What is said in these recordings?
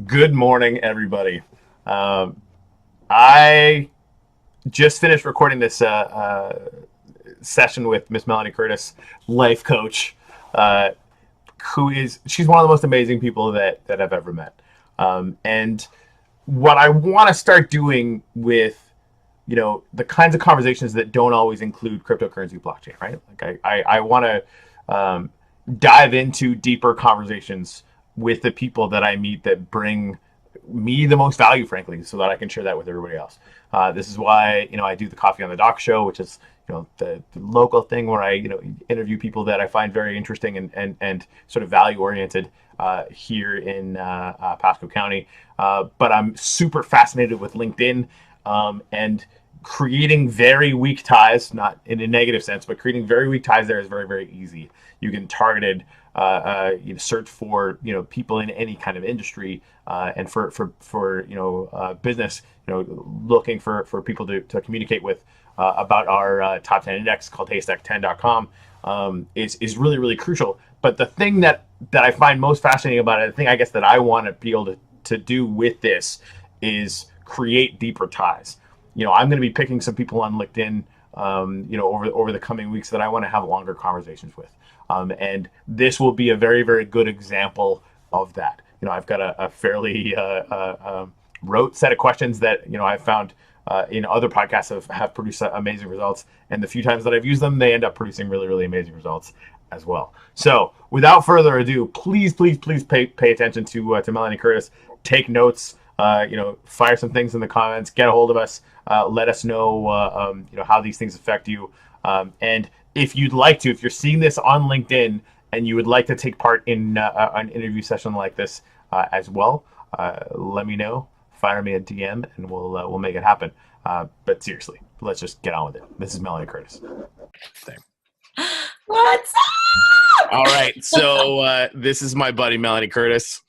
Good morning, everybody. I just finished recording this session with Miss Melanie Curtis, life coach, uh, she's one of the most amazing people that I've ever met. And what I want to start doing with the kinds of conversations that don't always include cryptocurrency blockchain, right? Like I want to dive into deeper conversations with the people that I meet that bring me the most value, frankly, so that I can share that with everybody else. This is why I do the Coffee on the Dock show, which is the local thing where I interview people that I find very interesting and sort of value oriented here in Pasco County. But I'm super fascinated with LinkedIn and creating very weak ties, not in a negative sense, but creating very weak ties there is very, very easy. You can targeted search for people in any kind of industry, and for business, looking for people to communicate with about our top 10 index called haystack10.com is really, really crucial. But the thing that I find most fascinating about it, the thing I guess that I want to be able to do with this is create deeper ties. I'm going to be picking some people on LinkedIn, over the coming weeks that I want to have longer conversations with. And this will be a very, very good example of that. I've got a fairly rote set of questions that, I've found in other podcasts have produced amazing results. And the few times that I've used them, they end up producing really, really amazing results as well. So without further ado, please pay attention to Melanie Curtis. Take notes. Fire some things in the comments. Get a hold of us. Let us know, how these things affect you. And if you'd like to, if you're seeing this on LinkedIn and you would like to take part in an interview session like this as well, let me know. Fire me a DM and we'll make it happen. But seriously, let's just get on with it. This is Melanie Curtis. What's up? All right, so this is my buddy Melanie Curtis.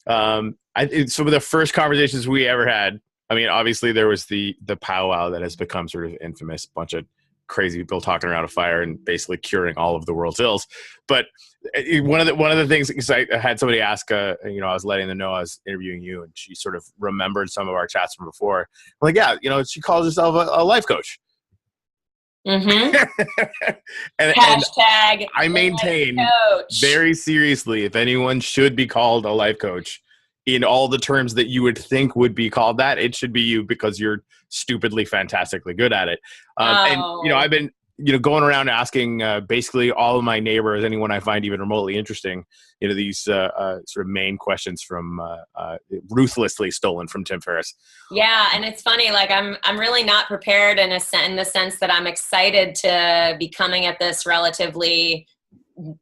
Some of the first conversations we ever had. I mean, obviously there was the powwow that has become sort of infamous, bunch of crazy people talking around a fire and basically curing all of the world's ills. But one of the things, because I had somebody ask, I was letting them know I was interviewing you, and she sort of remembered some of our chats from before. I'm like, yeah, she calls herself a life coach. Mm-hmm. and Hashtag I maintain very seriously, if anyone should be called a life coach in all the terms that you would think would be called that, it should be you, because you're stupidly fantastically good at it. And I've been going around asking basically all of my neighbors, anyone I find even remotely interesting, these sort of main questions from ruthlessly stolen from Tim Ferriss. Yeah, and it's funny, like I'm really not prepared in the sense that I'm excited to be coming at this relatively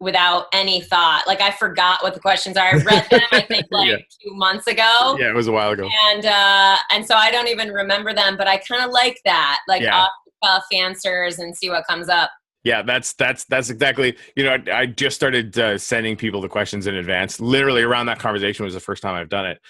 without any thought. Like I forgot what the questions are. I read them, I think 2 months ago. Yeah, it was a while ago. And so I don't even remember them, but I kind of like that, off the cuff answers and see what comes up. Yeah, that's exactly, I just started sending people the questions in advance. Literally around that conversation was the first time I've done it.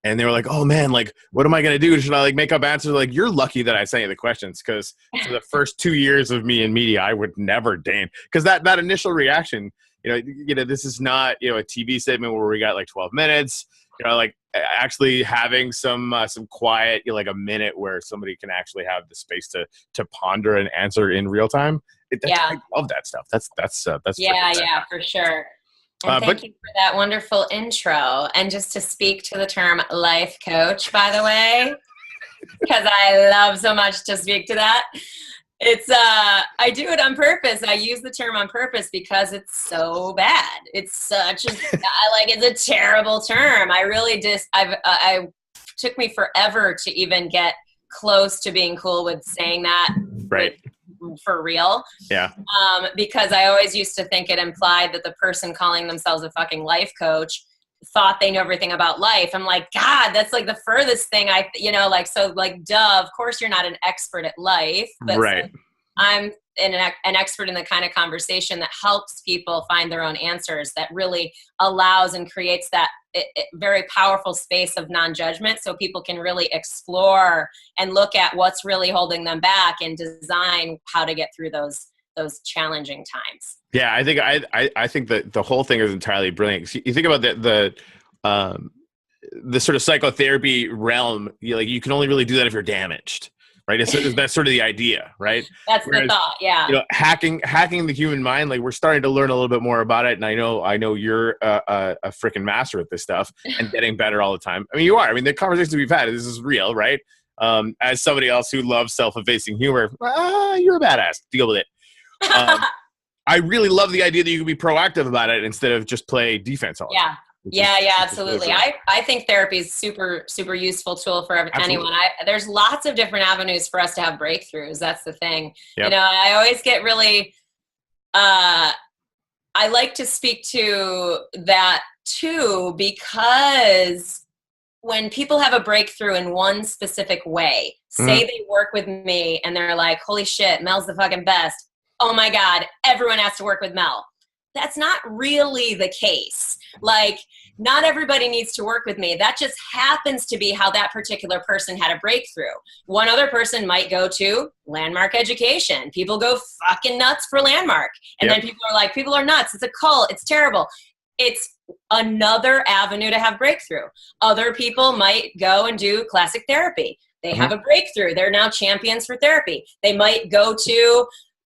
And they were like, oh man, like, what am I going to do? Should I make up answers? Like, you're lucky that I sent you the questions, because for the first 2 years of me in media, I would never deign, because that initial reaction, this is not, a TV segment where we got like 12 minutes, like actually having some quiet, like a minute where somebody can actually have the space to ponder and answer in real time. I love that stuff. That's for sure. And thank you for that wonderful intro. And just to speak to the term life coach, by the way, because I love so much to speak to that. It's I do it on purpose. I use the term on purpose because it's so bad. It's such it's a terrible term. I really I took me forever to even get close to being cool with saying that. Right. For real. Yeah. Because I always used to think it implied that the person calling themselves a fucking life coach thought they know everything about life. I'm like, God, that's like the furthest thing duh, of course you're not an expert at life. But right. I'm an expert in the kind of conversation that helps people find their own answers, that really allows and creates that very powerful space of non-judgment, so people can really explore and look at what's really holding them back and design how to get through those challenging times. Yeah, I think that the whole thing is entirely brilliant. You think about the sort of psychotherapy realm, you can only really do that if you're damaged, right? That's sort of the idea, right? That's the thought, yeah. Hacking the human mind, like we're starting to learn a little bit more about it, and I know you're a freaking master at this stuff and getting better all the time. I mean, you are. I mean, the conversations we've had, this is real, right? As somebody else who loves self-effacing humor, you're a badass. Deal with it. I really love the idea that you can be proactive about it instead of just play defense all the time. Yeah, absolutely. Really I think therapy is super, super useful tool for anyone. There's lots of different avenues for us to have breakthroughs. That's the thing. Yep. I always get really, I like to speak to that too, because when people have a breakthrough in one specific way, say they work with me and they're like, holy shit, Mel's the fucking best. Oh my God, everyone has to work with Mel. That's not really the case. Like, not everybody needs to work with me. That just happens to be how that particular person had a breakthrough. One other person might go to Landmark Education. People go fucking nuts for Landmark. And then people are like, people are nuts. It's a cult. It's terrible. It's another avenue to have breakthrough. Other people might go and do classic therapy. They have a breakthrough. They're now champions for therapy. They might go to,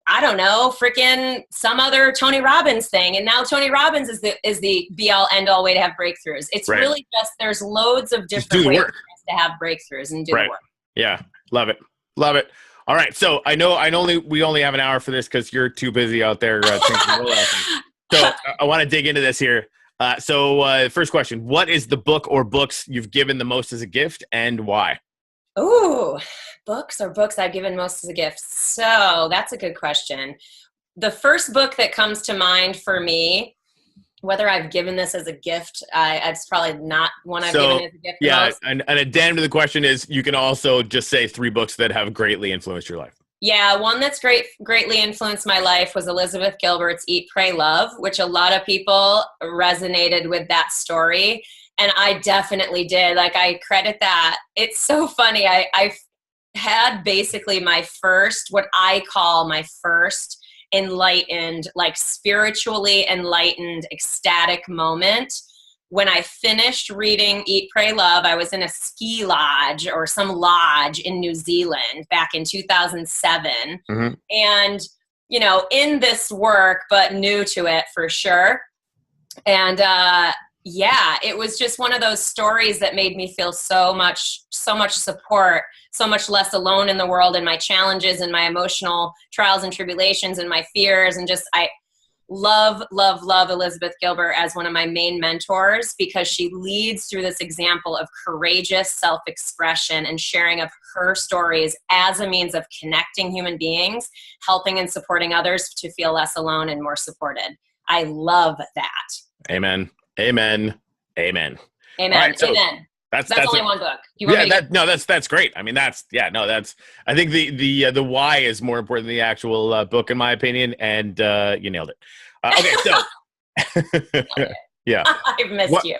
I don't know, freaking some other Tony Robbins thing. And now Tony Robbins is the be all end all way to have breakthroughs. It's really just, there's loads of different ways for us to have breakthroughs and do the work. Yeah. Love it. Love it. All right. So we only have an hour for this because you're too busy out there. So I want to dig into this here. First question, what is the book or books you've given the most as a gift and why? Ooh, books I've given most as a gift. So that's a good question. The first book that comes to mind for me, whether I've given this as a gift, it's probably not one I've given as a gift. Yeah, and an addendum to the question is you can also just say 3 books that have greatly influenced your life. Yeah, one that's greatly influenced my life was Elizabeth Gilbert's Eat, Pray, Love, which a lot of people resonated with that story. And I definitely did. Like, I credit that. It's so funny. I had basically what I call my first enlightened, like spiritually enlightened, ecstatic moment. When I finished reading Eat, Pray, Love, I was in a ski lodge or some lodge in New Zealand back in 2007. And, in this work, but new to it for sure. And, it was just one of those stories that made me feel so much support, so much less alone in the world and my challenges and my emotional trials and tribulations and my fears. And just, I love Elizabeth Gilbert as one of my main mentors because she leads through this example of courageous self-expression and sharing of her stories as a means of connecting human beings, helping and supporting others to feel less alone and more supported. I love that. Amen. Amen. Amen. Right, Amen. That's only one book. That's great. I mean, I think the why is more important than the actual book, in my opinion. And you nailed it. Okay, so yeah, I've missed you.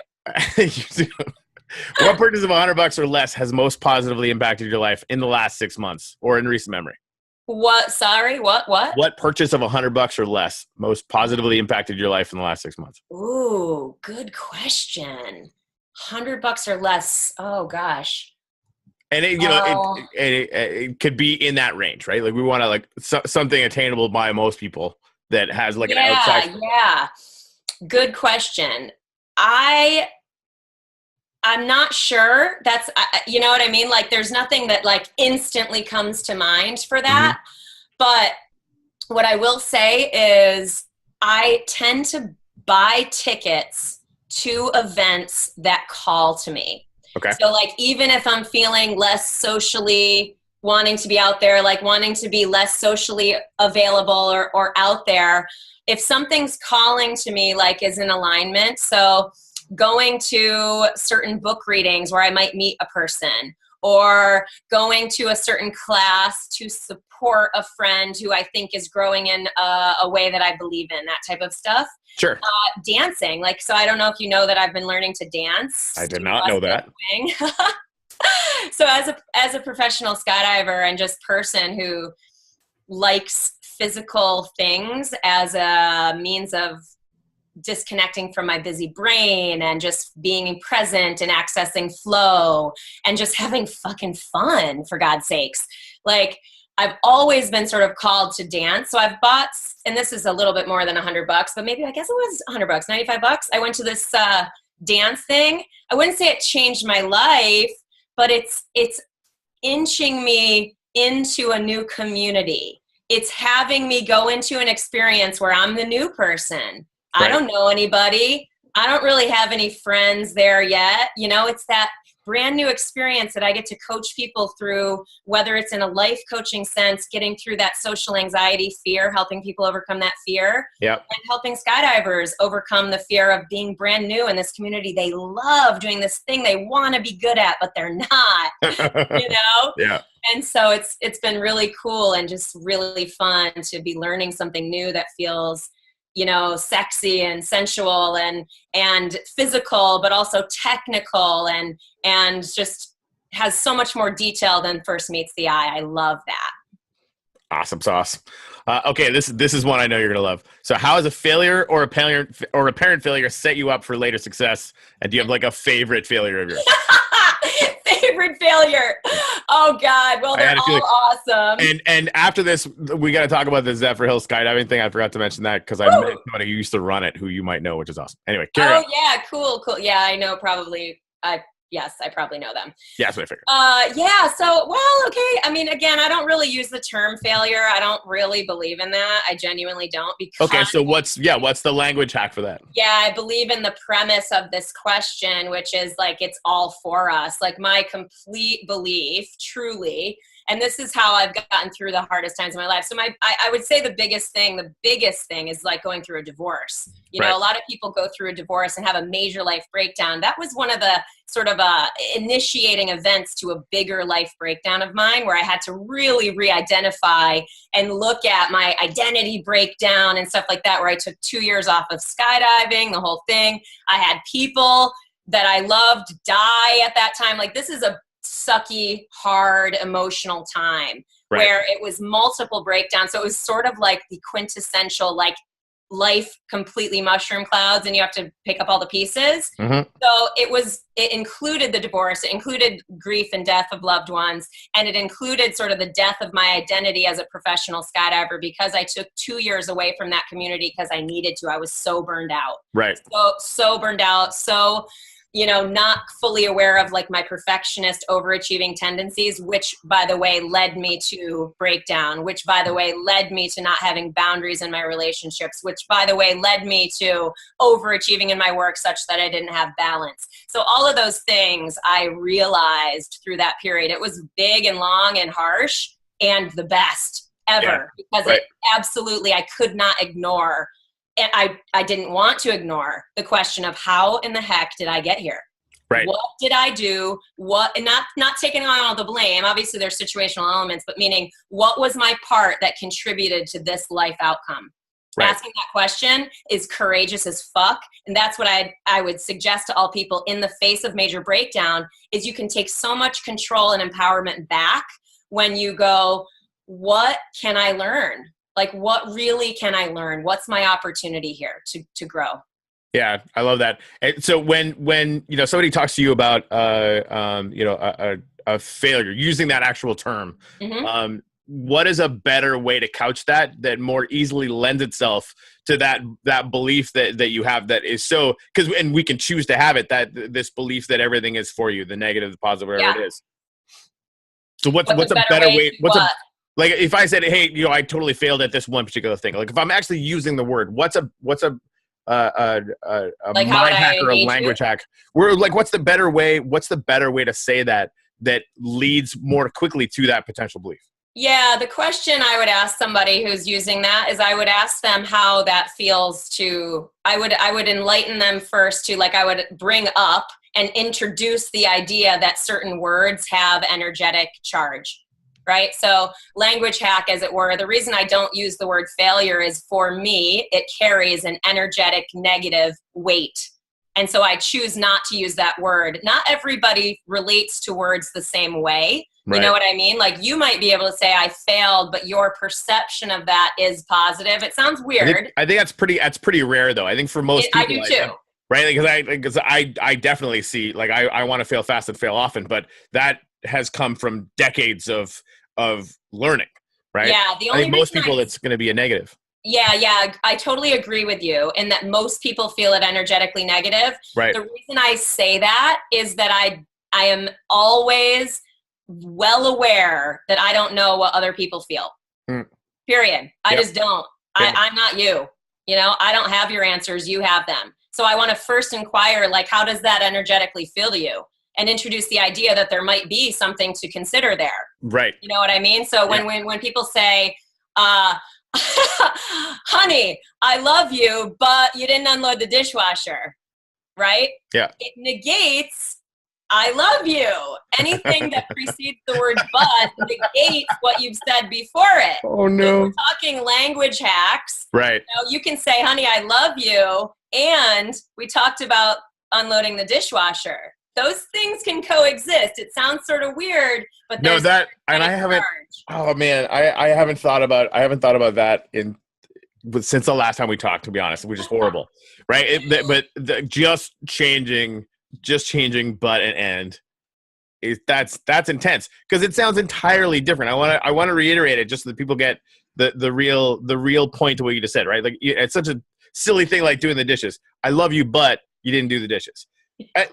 What purchase of $100 or less has most positively impacted your life in the last 6 months or in recent memory? What? Sorry, what? What purchase of $100 or less most positively impacted your life in the last 6 months? Ooh, good question. $100 or less. Oh gosh. And it could be in that range, right? Like we want to something attainable by most people that has an outside. Yeah. Good question. I'm not sure. That's, you know what I mean? Like there's nothing that instantly comes to mind for that. But what I will say is I tend to buy tickets to events that call to me. Okay. So even if I'm feeling less socially wanting to be out there, wanting to be less socially available or out there, if something's calling to me, is in alignment. So going to certain book readings where I might meet a person, or going to a certain class to support a friend who I think is growing in a way that I believe in, that type of stuff. Sure. Dancing. So I don't know if you know that I've been learning to dance. I did not know that. So as a professional skydiver and just person who likes physical things as a means of disconnecting from my busy brain and just being present and accessing flow and just having fucking fun, for God's sakes. Like, I've always been sort of called to dance. So I've bought, and this is a little bit more than $100, but maybe I guess it was $100, $95. I went to this dance thing. I wouldn't say it changed my life, but it's inching me into a new community. It's having me go into an experience where I'm the new person. Right. I don't know anybody. I don't really have any friends there yet. You know, it's that brand new experience that I get to coach people through, whether it's in a life coaching sense, getting through that social anxiety fear, helping people overcome that fear, yep. and helping skydivers overcome the fear of being brand new in this community. They love doing this thing they want to be good at, but they're not, you know? Yeah. And so it's been really cool and just really fun to be learning something new that feels, you know, sexy and sensual and physical, but also technical and just has so much more detail than first meets the eye. I love that. Awesome sauce. Okay, this is one I know you're gonna love. So, how has a failure or a parent failure set you up for later success? And do you have like a favorite failure of yours? Favorite failure? Oh God! Well, they're all awesome. And after this, we got to talk about the Zephyr Hill skydiving thing. I forgot to mention that because I met somebody who used to run it, who you might know, which is awesome. Anyway, carry on. Yeah, cool. Yeah, I know. Probably. Yes, I probably know them. Yeah, that's what I figured. Yeah. So, well, okay. I mean, again, I don't really use the term failure. I don't really believe in that. I genuinely don't. Because okay. So what's the language hack for that? Yeah, I believe in the premise of this question, which is like, it's all for us. Like my complete belief, truly. And this is how I've gotten through the hardest times of my life. So I would say the biggest thing is like going through a divorce. You know, a lot of people go through a divorce and have a major life breakdown. That was one of the sort of initiating events to a bigger life breakdown of mine, where I had to really re-identify and look at my identity breakdown and stuff like that, where I took 2 years off of skydiving, the whole thing. I had people that I loved die at that time. Like, this is a sucky, hard, emotional time where it was multiple breakdowns. So it was sort of like the quintessential, like, life completely mushroom clouds, and you have to pick up all the pieces. Mm-hmm. So it included the divorce, it included grief and death of loved ones, and it included sort of the death of my identity as a professional skydiver, because I took 2 years away from that community because I needed to. I was so burned out. Right. So burned out. So, you know, not fully aware of like my perfectionist overachieving tendencies, which by the way led me to breakdown, which by the way led me to not having boundaries in my relationships, which by the way led me to overachieving in my work such that I didn't have balance. So all of those things I realized through that period. It was big and long and harsh and the best ever, because it absolutely, I could not ignore. And I didn't want to ignore the question of how in the heck did I get here? Right. What did I do? And not taking on all the blame. Obviously there's situational elements, but meaning what was my part that contributed to this life outcome? Right. Asking that question is courageous as fuck. And that's what I would suggest to all people in the face of major breakdown, is you can take so much control and empowerment back when you go, what can I learn? Like, what really can I learn? What's my opportunity here to grow? Yeah, I love that. And so when you know somebody talks to you about you know a failure, using that actual term, mm-hmm. What is a better way to couch that more easily lends itself to that belief that you have, that is so, and we can choose to have it, that this belief that everything is for you, the negative, the positive, whatever it is. So what's a better way? Like if I said, hey, you know, I totally failed at this one particular thing. Like if I'm actually using the word, what's a like mind hack or a language hack? We're like, what's the better way to say that leads more quickly to that potential belief? Yeah, the question I would ask somebody who's using that is, I would ask them how that feels to, I would enlighten them first to, like, I would bring up and introduce the idea that certain words have energetic charge. Right? So language hack, as it were, the reason I don't use the word failure is, for me, it carries an energetic negative weight. And so I choose not to use that word. Not everybody relates to words the same way. Right. You know what I mean? Like you might be able to say I failed, but your perception of that is positive. It sounds weird. I think that's pretty rare though. I think for most people, I do too. Right? Because I definitely see, like, I want to fail fast and fail often, but that has come from decades of learning, right? Yeah. I think most people, it's going to be a negative. Yeah. I totally agree with you in that most people feel it energetically negative. Right. The reason I say that is that I am always well aware that I don't know what other people feel. Period. I just don't. I'm not you. You know, I don't have your answers. You have them. So I want to first inquire, like, how does that energetically feel to you? And introduce the idea that there might be something to consider there. Right. You know what I mean? So when people say, honey, I love you, but you didn't unload the dishwasher, right? Yeah. It negates, I love you. Anything that precedes the word but negates what you've said before it. Oh, no. So we're talking language hacks. Right. You know, you can say, honey, I love you. And we talked about unloading the dishwasher. Those things can coexist. It sounds sort of weird, but no, that, and I haven't, oh man, I haven't thought about that since the last time we talked, to be honest, which is horrible. Right. Just changing but and end that's intense, because it sounds entirely different. I want to reiterate it just so that people get the real point to what you just said, right? Like, it's such a silly thing, like doing the dishes. I love you, but you didn't do the dishes.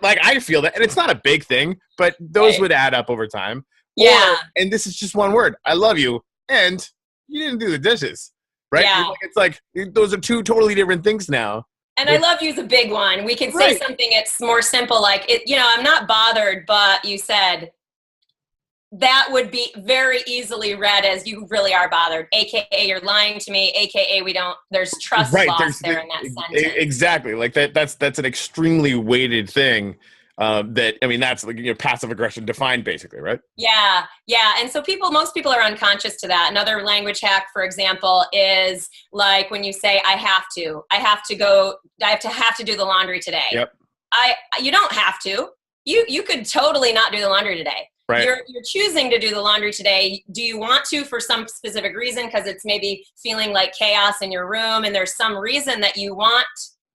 Like, I feel that, and it's not a big thing, but those would add up over time. Yeah. And this is just one word. I love you, and you didn't do the dishes, right? Yeah. It's like those are two totally different things now. And I love you is a big one. We can say something it's more simple, like, I'm not bothered, but you said, that would be very easily read as you really are bothered, AKA you're lying to me, AKA there's trust loss there in that sentence. Exactly. Like that's an extremely weighted thing. That's like, passive aggression defined, basically, right? Yeah. And so most people are unconscious to that. Another language hack, for example, is like when you say, I have to do the laundry today. Yep. You don't have to. You could totally not do the laundry today. Right. You're choosing to do the laundry today. Do you want to for some specific reason? Because it's maybe feeling like chaos in your room and there's some reason that you want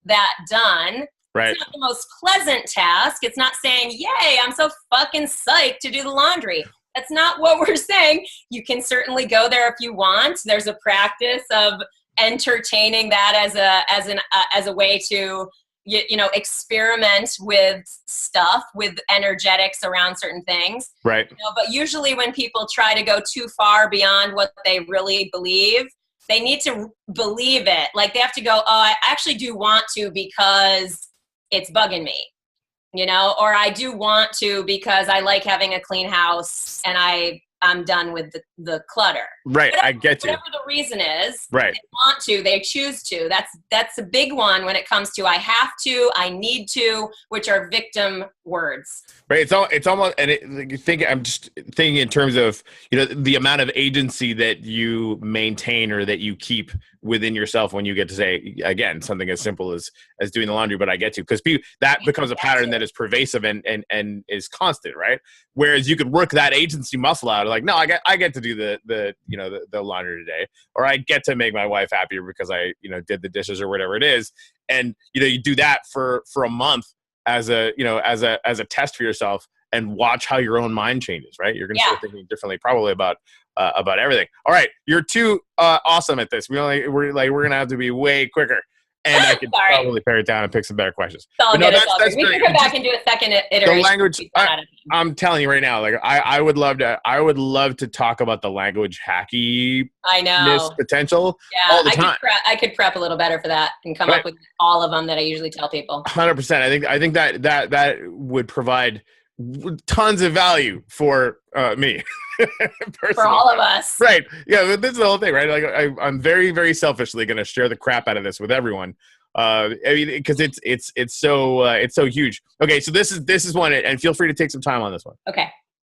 that done. Right. It's not the most pleasant task. It's not saying, yay, I'm so fucking psyched to do the laundry. That's not what we're saying. You can certainly go there if you want. There's a practice of entertaining that as a way to experiment with stuff, with energetics around certain things. Right. But usually when people try to go too far beyond what they really believe, they need to believe it. Like, they have to go, oh, I actually do want to because it's bugging me, or I do want to because I like having a clean house and I'm done with the clutter. Right. I get you. Whatever the reason is, right. They want to, they choose to. That's a big one when it comes to I have to, I need to, which are victim words. Right. It's almost, and I'm just thinking in terms of, the amount of agency that you maintain or that you keep within yourself when you get to say, again, something as simple as doing the laundry, but I get to, because that becomes a pattern that is pervasive and is constant, right? Whereas you could work that agency muscle out, like, no, I get to do the laundry today, or I get to make my wife happier because I, did the dishes or whatever it is. And, you do that for a month as a test for yourself, and watch how your own mind changes, right? You're going to start thinking differently, probably about everything. All right. You're too awesome at this. We're going to have to be way quicker. And I could probably pare it down and pick some better questions. That's we can come back and do a second iteration. The language, I'm telling you right now, like I would love to talk about the language hacky potential all the time. I could prep a little better for that and come up with all of them that I usually tell people. 100%. I think that would provide tons of value for me. For all of us, right? Yeah, this is the whole thing, right? Like, I'm very, very selfishly going to share the crap out of this with everyone. Because it's so huge. Okay, so this is one, and feel free to take some time on this one. Okay.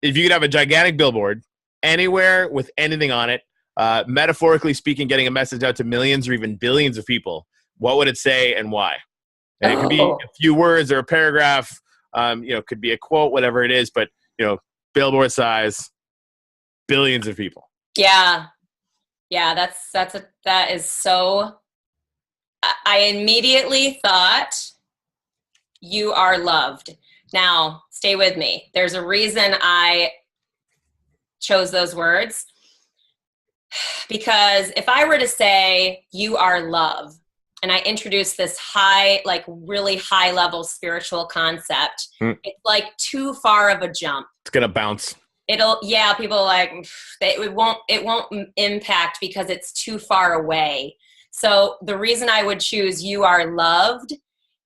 If you could have a gigantic billboard anywhere with anything on it, metaphorically speaking, getting a message out to millions or even billions of people, what would it say and why? And it could be a few words or a paragraph, could be a quote, whatever it is, but, billboard size, billions of people. Yeah. Yeah. That is so, I immediately thought you are loved. Now, stay with me. There's a reason I chose those words, because if I were to say you are love, and I introduce this really high level spiritual concept, it's like too far of a jump. It's going to bounce. People it won't impact because it's too far away. So the reason I would choose you are loved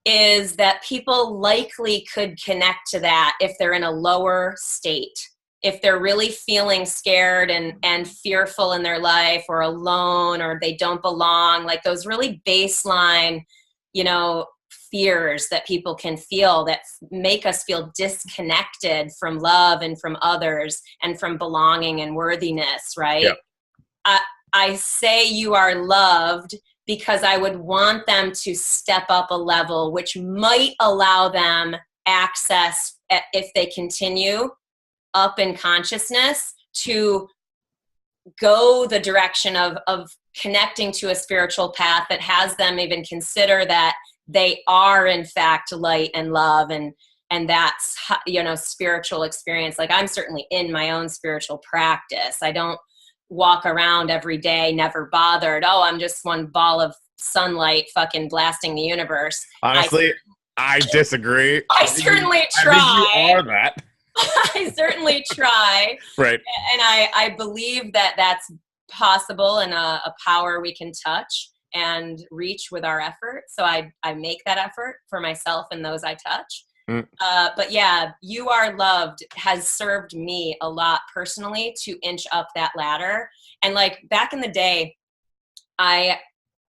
is that people likely could connect to that if they're in a lower state, if they're really feeling scared and fearful in their life, or alone, or they don't belong, like those really baseline, fears that people can feel that make us feel disconnected from love and from others and from belonging and worthiness, right? Yeah. I say you are loved because I would want them to step up a level, which might allow them access, if they continue up in consciousness, to go the direction of connecting to a spiritual path that has them even consider that they are in fact light and love, and that's, spiritual experience. Like, I'm certainly in my own spiritual practice. I don't walk around every day never bothered, I'm just one ball of sunlight fucking blasting the universe. Honestly, I disagree. I certainly try. I think you are that. I certainly try. Right. And I believe that that's possible, and a power we can touch and reach with our effort. So I make that effort for myself and those I touch. But yeah, you are loved has served me a lot personally to inch up that ladder. And like back in the day,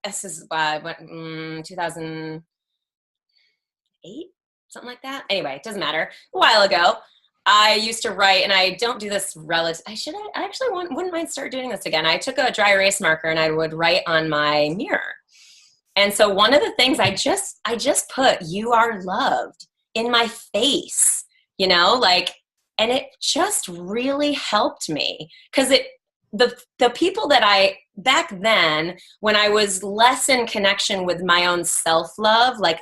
this is 2008, something like that. Anyway, it doesn't matter. A while ago, I used to write, and I don't do this I actually wouldn't mind start doing this again. I took a dry erase marker and I would write on my mirror. And so one of the things I just put, you are loved, in my face, and it just really helped me, because the people that back then, when I was less in connection with my own self-love, like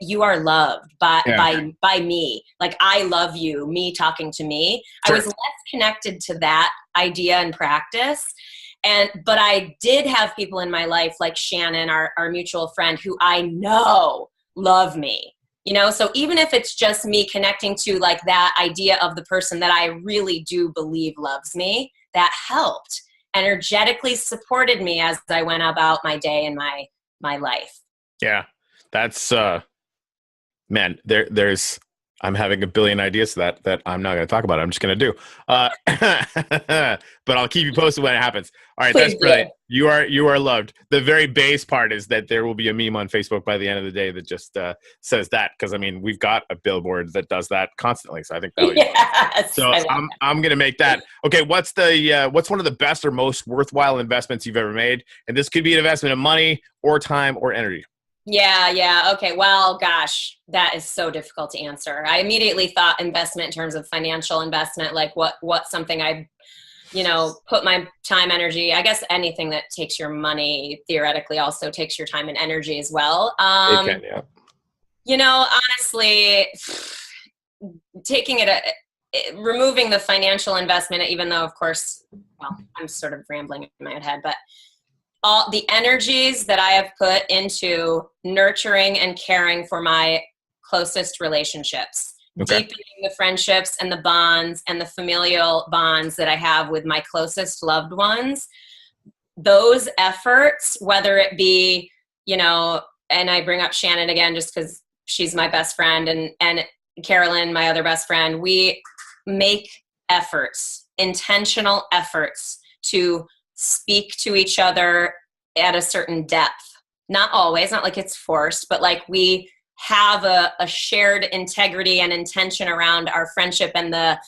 you are loved by me, like I love you, me talking to me. Sure. I was less connected to that idea and practice. But I did have people in my life like Shannon, our mutual friend, who I know love me. So even if it's just me connecting to like that idea of the person that I really do believe loves me, that helped, energetically supported me as I went about my day and my life. Yeah, that's man. I'm having a billion ideas that I'm not going to talk about. I'm just going to do. But I'll keep you posted when it happens. All right, please, that's brilliant. You are loved. The very base part is that there will be a meme on Facebook by the end of the day that just says that, because I mean we've got a billboard that does that constantly. So I think that would be so I'm going to make that. Okay, what's one of the best or most worthwhile investments you've ever made? And this could be an investment of money or time or energy. Yeah. Okay. Well, gosh, that is so difficult to answer. I immediately thought investment in terms of financial investment, like what something I, put my time, energy. I guess anything that takes your money theoretically also takes your time and energy as well. It can, yeah. Honestly, taking removing the financial investment, even though, of course, well, I'm sort of rambling in my own head, but all the energies that I have put into nurturing and caring for my closest relationships, deepening the friendships and the bonds and the familial bonds that I have with my closest loved ones, those efforts, whether it be, and I bring up Shannon again, just because she's my best friend, and Carolyn, my other best friend, we make efforts, intentional efforts to speak to each other at a certain depth. Not always, not like it's forced, but like we have a shared integrity and intention around our friendship and the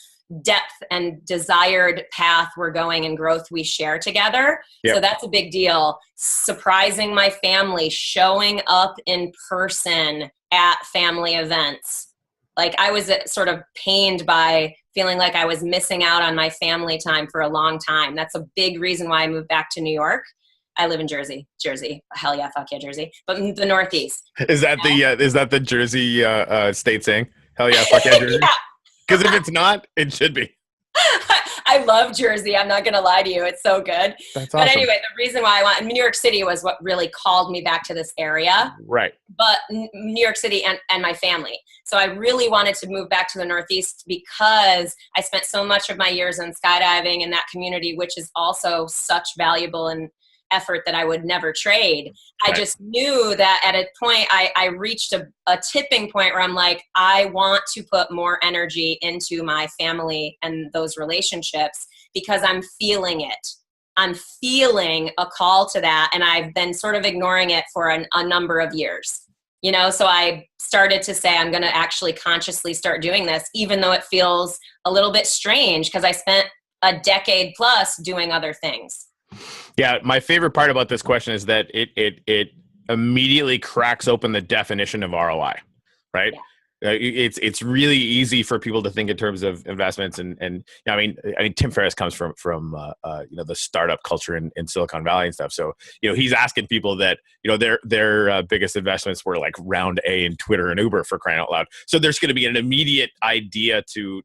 depth and desired path we're going and growth we share together. Yep. So that's a big deal. Surprising my family, showing up in person at family events. Like I was sort of pained by feeling like I was missing out on my family time for a long time. That's a big reason why I moved back to New York. I live in Jersey. Hell yeah, fuck yeah, Jersey. But the Northeast. Is that the Jersey state saying? Hell yeah, fuck yeah, Jersey. Because if it's not, it should be. I love Jersey. I'm not going to lie to you. It's so good. That's awesome. But anyway, the reason why New York City was what really called me back to this area. Right. But New York City and my family. So I really wanted to move back to the Northeast because I spent so much of my years in skydiving in that community, which is also such valuable and effort that I would never trade. Right. I just knew that at a point I reached a tipping point where I'm like, I want to put more energy into my family and those relationships because I'm feeling it. I'm feeling a call to that. And I've been sort of ignoring it for a number of years. You know, so I started to say, I'm going to actually consciously start doing this, even though it feels a little bit strange because I spent a decade plus doing other things. Yeah, my favorite part about this question is that it immediately cracks open the definition of ROI, right? Yeah. It's really easy for people to think in terms of investments, and I mean Tim Ferriss comes from the startup culture in Silicon Valley and stuff. So he's asking people that their biggest investments were like round A in Twitter and Uber, for crying out loud. So there's going to be an immediate idea to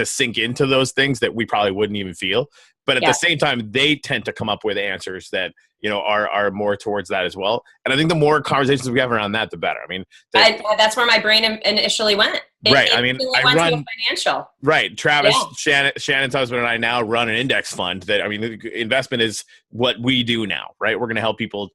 sink into those things that we probably wouldn't even feel. But at the same time, they tend to come up with answers that, are more towards that as well. And I think the more conversations we have around that, the better. I mean, that's where my brain initially went. Right. I mean, I run to financial. Right. Travis, Shannon's husband and I now run an index fund that, I mean, investment is what we do now, right? We're going to help people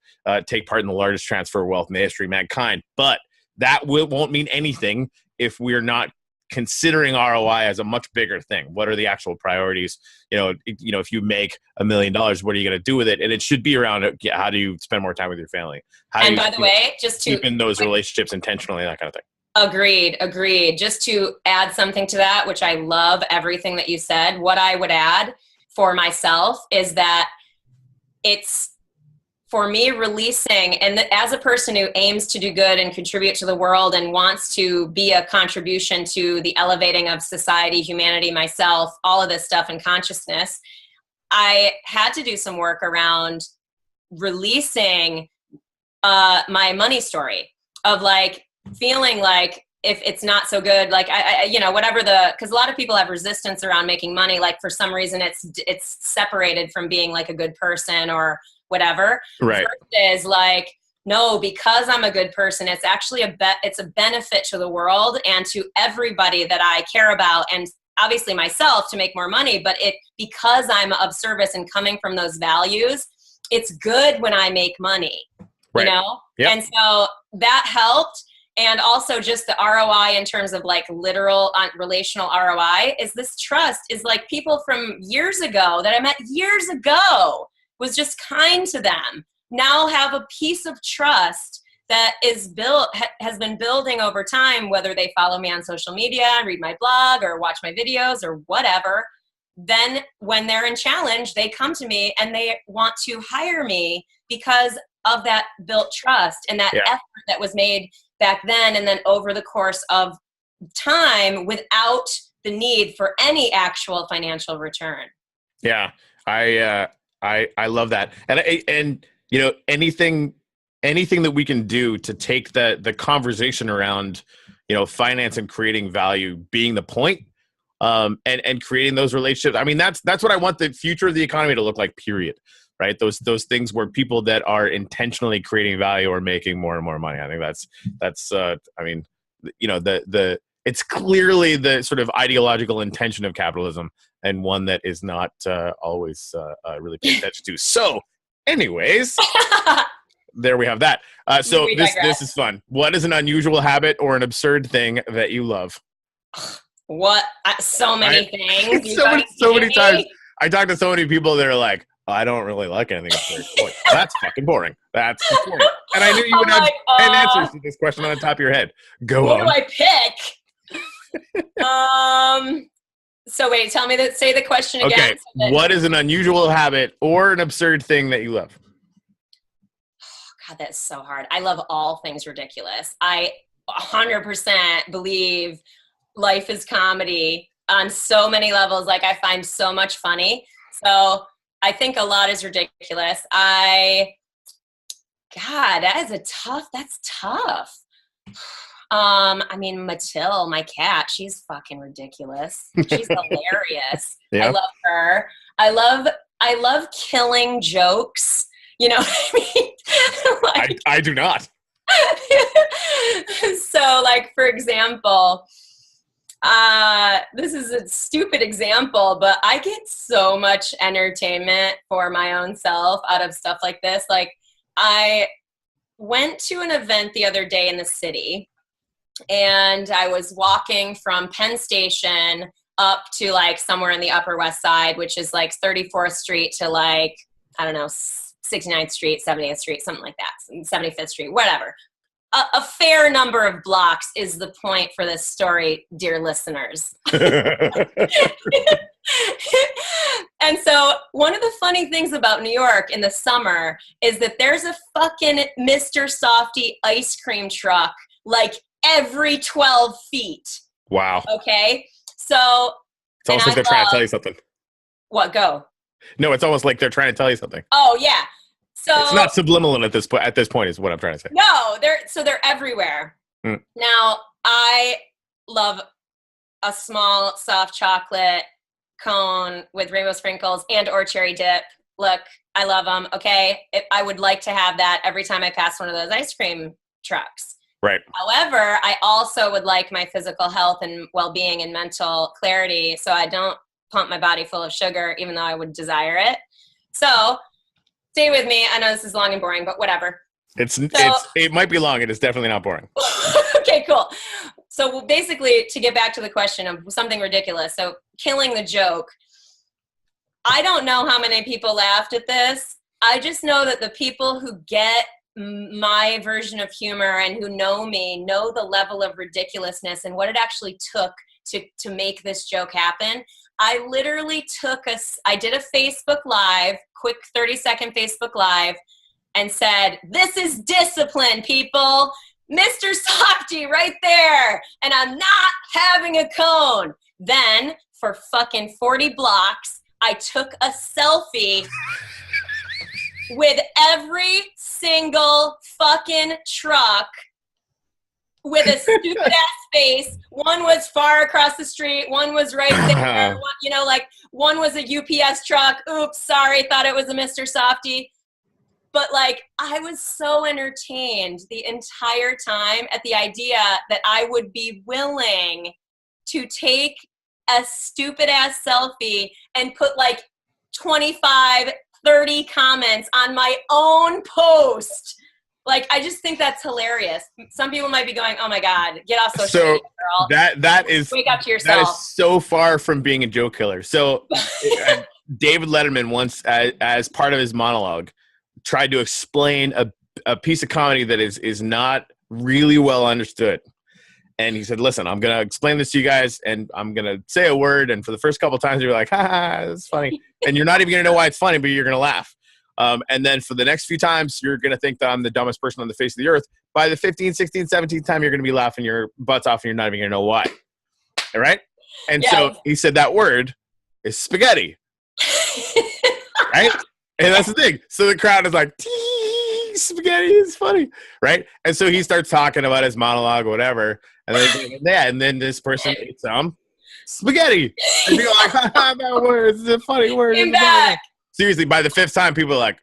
take part in the largest transfer of wealth in the history of mankind. But that won't mean anything if we're not considering ROI as a much bigger thing. What are the actual priorities? If you make $1 million, what are you going to do with it? And it should be around how do you spend more time with your family? How do you, by the way, just to keep in those relationships intentionally, that kind of thing. Agreed. Just to add something to that, which I love everything that you said. What I would add for myself is that it's, for me, releasing, and as a person who aims to do good and contribute to the world and wants to be a contribution to the elevating of society, humanity, myself, all of this stuff and consciousness, I had to do some work around releasing my money story of like feeling like if it's not so good, like because a lot of people have resistance around making money. Like for some reason it's separated from being like a good person or whatever. Right. Versus like, no, because I'm a good person, it's actually it's a benefit to the world and to everybody that I care about, and obviously myself to make more money, but because I'm of service and coming from those values, it's good when I make money, right. Yep. And so that helped. And also just the ROI in terms of like literal relational ROI is this trust is like people from years ago that I met years ago was just kind to them, now have a piece of trust that is has been building over time, whether they follow me on social media, read my blog, or watch my videos or whatever. Then when they're in challenge, they come to me and they want to hire me because of that built trust and that effort that was made back then and then over the course of time without the need for any actual financial return. Yeah, I love that. And anything that we can do to take the conversation around, finance and creating value being the point, and creating those relationships. I mean, that's what I want the future of the economy to look like, period. Right. Those things where people that are intentionally creating value are making more and more money. I think that's it's clearly the sort of ideological intention of capitalism, and one that is not always really paid attention to. So anyways, there we have that. So this is fun. What is an unusual habit or an absurd thing that you love? What? So many things. so many times. I talk to so many people that are like, I don't really like anything absurd. Like, that's fucking boring. That's boring. And I knew you would have 10 answers to this question on the top of your head. Go on. What do I pick? So wait, say the question again. Okay. What is an unusual habit or an absurd thing that you love? God, that's so hard. I love all things ridiculous. I 100% believe life is comedy on so many levels. Like, I find so much funny. So I think a lot is ridiculous. God, that's tough. I mean, Matil, my cat, she's fucking ridiculous. She's hilarious. Yeah. I love her. I love killing jokes. You know what I mean? Like, I do not. So, like, for example, this is a stupid example, but I get so much entertainment for my own self out of stuff like this. Like, I went to an event the other day in the city, and I was walking from Penn Station up to like somewhere in the Upper West Side, which is like 34th Street to like, I don't know, 69th Street, 70th Street, something like that, 75th Street, whatever. A fair number of blocks is the point for this story, dear listeners. And so one of the funny things about New York in the summer is that there's a fucking Mr. Softy ice cream truck like every 12 feet. Wow. Okay? So it's almost like they're trying to tell you something. What, go? No, it's almost like they're trying to tell you something. Oh, yeah. So it's not subliminal at this point. At this point, is what I'm trying to say. No, they're everywhere. Mm. Now, I love a small soft chocolate cone with rainbow sprinkles and or cherry dip. Look, I love them. Okay, I would like to have that every time I pass one of those ice cream trucks. Right. However, I also would like my physical health and well-being and mental clarity, so I don't pump my body full of sugar, even though I would desire it. So. Stay with me. I know this is long and boring, but whatever. It might be long. It is definitely not boring. Okay, cool. So basically, to get back to the question of something ridiculous, so killing the joke, I don't know how many people laughed at this. I just know that the people who get my version of humor and who know me know the level of ridiculousness and what it actually took to make this joke happen. I literally I did a Facebook Live, quick 30-second Facebook Live, and said, this is discipline, people. Mr. Softy right there. And I'm not having a cone. Then, for fucking 40 blocks, I took a selfie with every single fucking truck with a stupid ass face. One was far across the street. One was right there. One was a UPS truck. Oops, sorry, thought it was a Mr. Softy. But like, I was so entertained the entire time at the idea that I would be willing to take a stupid ass selfie and put like 25, 30 comments on my own post. Like, I just think that's hilarious. Some people might be going, "Oh my God, get off social media, girl." That is wake up to yourself. That is so far from being a joke killer. So, David Letterman once, as part of his monologue, tried to explain a piece of comedy that is not really well understood. And he said, "Listen, I'm gonna explain this to you guys, and I'm gonna say a word, and for the first couple of times, you're like, ha, that's funny, and you're not even gonna know why it's funny, but you're gonna laugh." And then for the next few times, you're going to think that I'm the dumbest person on the face of the earth. By the 15th, 16th, 17th time, you're going to be laughing your butts off and you're not even going to know why. All right? And so he said that word is spaghetti. Right? And that's the thing. So the crowd is like, spaghetti is funny. Right? And so he starts talking about his monologue or whatever. And then, and then this person eats spaghetti. And you're like, that word is a funny word. Came back. Seriously, by the fifth time, people are like,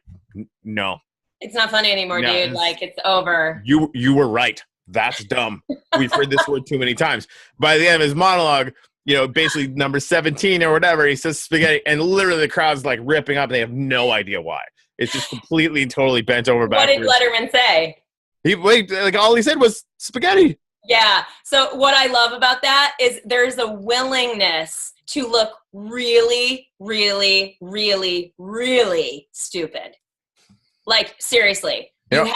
no. It's not funny anymore, dude. Like, it's over. You were right. That's dumb. We've heard this word too many times. By the end of his monologue, basically number 17 or whatever, he says spaghetti, and literally the crowd's like ripping up, and they have no idea why. It's just completely, totally bent over backwards. What did Letterman say? All he said was spaghetti. Yeah. So what I love about that is there's a willingness to look really, really, really, really stupid. Like, seriously. Yep.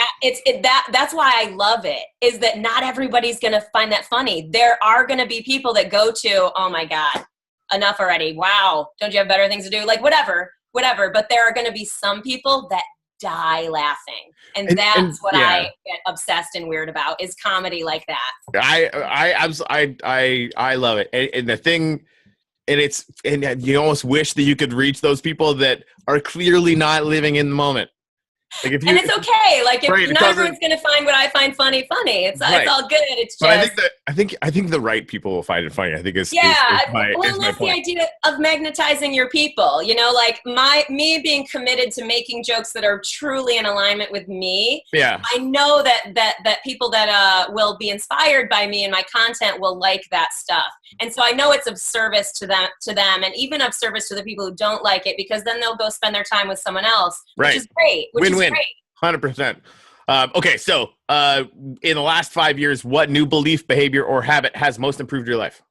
That's why I love it, is that not everybody's going to find that funny. There are going to be people that go to, oh my God, enough already. Wow. Don't you have better things to do? Like whatever. But there are going to be some people that die laughing. And that's what I get obsessed and weird about is comedy like that. I love it. And the thing, and you almost wish that you could reach those people that are clearly not living in the moment. Like and it's okay. Like if not everyone's going to find what I find funny. It's all good. It's just. But I think the right people will find it funny. I think it's my that's the idea of magnetizing your people. You know, like me being committed to making jokes that are truly in alignment with me. Yeah. I know that people that will be inspired by me and my content will like that stuff. And so I know it's of service to them, and even of service to the people who don't like it, because then they'll go spend their time with someone else, which is great. Win-win. 100%. Okay, so in the last 5 years, what new belief, behavior, or habit has most improved your life?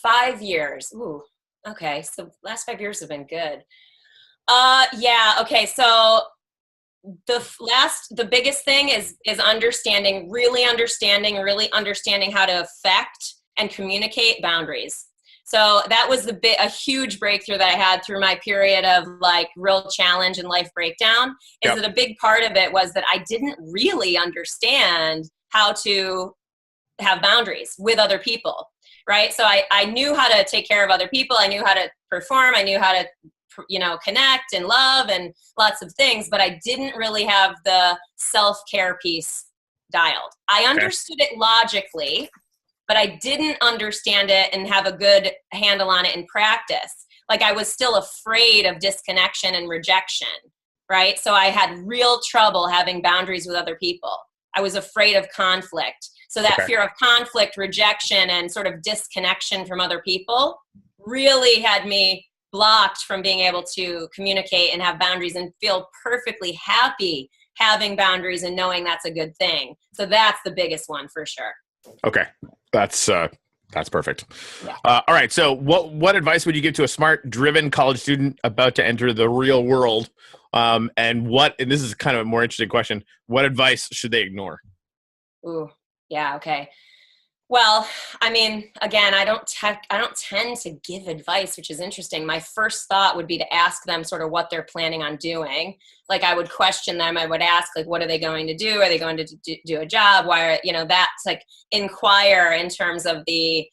5 years. Ooh. Okay, so last 5 years have been good. Okay, so the biggest thing is really understanding how to affect and communicate boundaries. So that was a huge breakthrough that I had through my period of like real challenge and life breakdown, is that a big part of it was that I didn't really understand how to have boundaries with other people, right? So I knew how to take care of other people. I knew how to perform. I knew how to connect and love and lots of things, but I didn't really have the self-care piece dialed. I understood it logically, but I didn't understand it and have a good handle on it in practice. Like I was still afraid of disconnection and rejection, right? So I had real trouble having boundaries with other people. I was afraid of conflict. So that fear of conflict, rejection, and sort of disconnection from other people really had me blocked from being able to communicate and have boundaries and feel perfectly happy having boundaries and knowing that's a good thing. So that's the biggest one for sure. Okay. That's perfect. Yeah. All right. So what advice would you give to a smart, driven college student about to enter the real world? And this is kind of a more interesting question. What advice should they ignore? Ooh, yeah. Okay. Well, I mean, again, I don't tend to give advice, which is interesting. My first thought would be to ask them sort of what they're planning on doing. Like I would question them. I would ask, like, what are they going to do? Are they going to do a job? Why are, that's like inquire in terms of the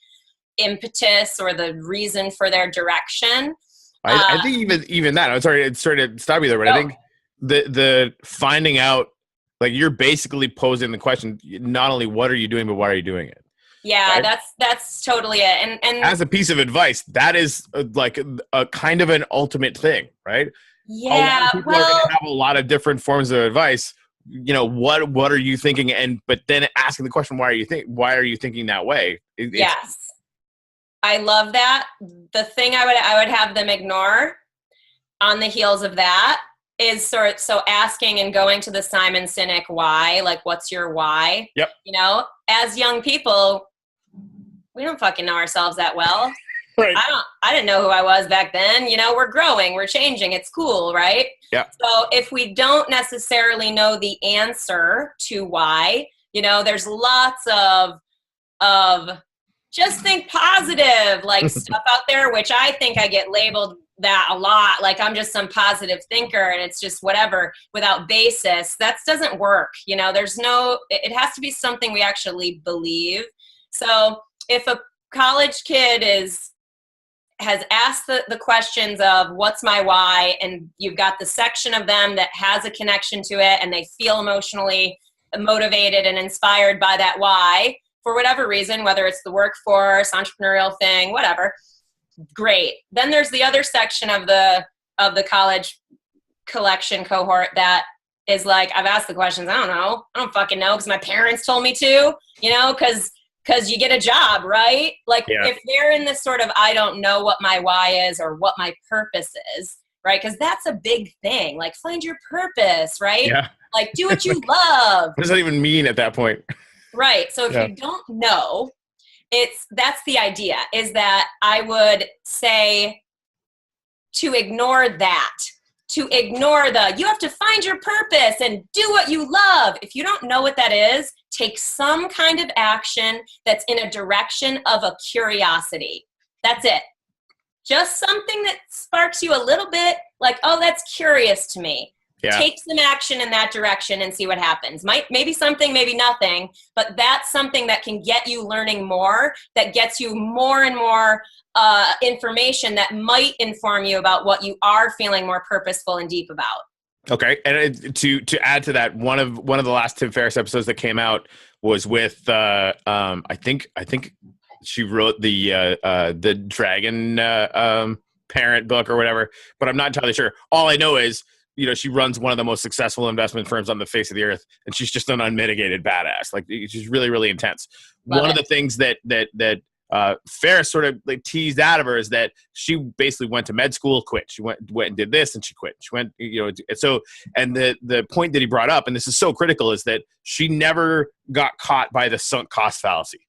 impetus or the reason for their direction. I think even that, I'm sorry to stop you there, but I think the finding out, like you're basically posing the question, not only what are you doing, but why are you doing it? Yeah, right? That's totally it. And as a piece of advice, that is like a kind of an ultimate thing, right? Yeah, a lot of people are going to have a lot of different forms of advice. What are you thinking? But then asking the question, why are you thinking that way? Yes, I love that. The thing I would have them ignore on the heels of that is so asking and going to the Simon Sinek why, like what's your why? Yep. As young people, we don't fucking know ourselves that well. Right. I didn't know who I was back then. We're growing, we're changing. It's cool, right? Yeah. So if we don't necessarily know the answer to why, there's lots of just think positive, like stuff out there, which I think I get labeled that a lot. Like I'm just some positive thinker and it's just whatever without basis. That doesn't work. It has to be something we actually believe. So if a college kid has asked the questions of what's my why, and you've got the section of them that has a connection to it and they feel emotionally motivated and inspired by that why for whatever reason, whether it's the workforce, entrepreneurial thing, whatever, great. Then there's the other section of the college collection cohort that is like, I've asked the questions. I don't fucking know because my parents told me to, because you get a job, right? Like if they're in this sort of, I don't know what my why is or what my purpose is, right? Because that's a big thing. Like find your purpose, right? Yeah. Like do what you love. What does that even mean at that point? Right. So if you don't know, that's the idea, is that I would say to ignore that to ignore you have to find your purpose and do what you love. If you don't know what that is, take some kind of action that's in a direction of a curiosity. That's it. Just something that sparks you a little bit, like, oh, that's curious to me. Yeah. Take some action in that direction and see what happens. Maybe something, maybe nothing, but that's something that can get you learning more, that gets you more and more information that might inform you about what you are feeling more purposeful and deep about. Okay, and to add to that, one of the last Tim Ferriss episodes that came out was with I think she wrote the Dragon Parent book or whatever, but I'm not entirely sure. All I know is, she runs one of the most successful investment firms on the face of the earth, and she's just an unmitigated badass. Like, she's really, really intense. One of the things that Ferriss sort of like teased out of her is that she basically went to med school, quit. She went and did this, and she quit. She went, and the point that he brought up, and this is so critical, is that she never got caught by the sunk cost fallacy.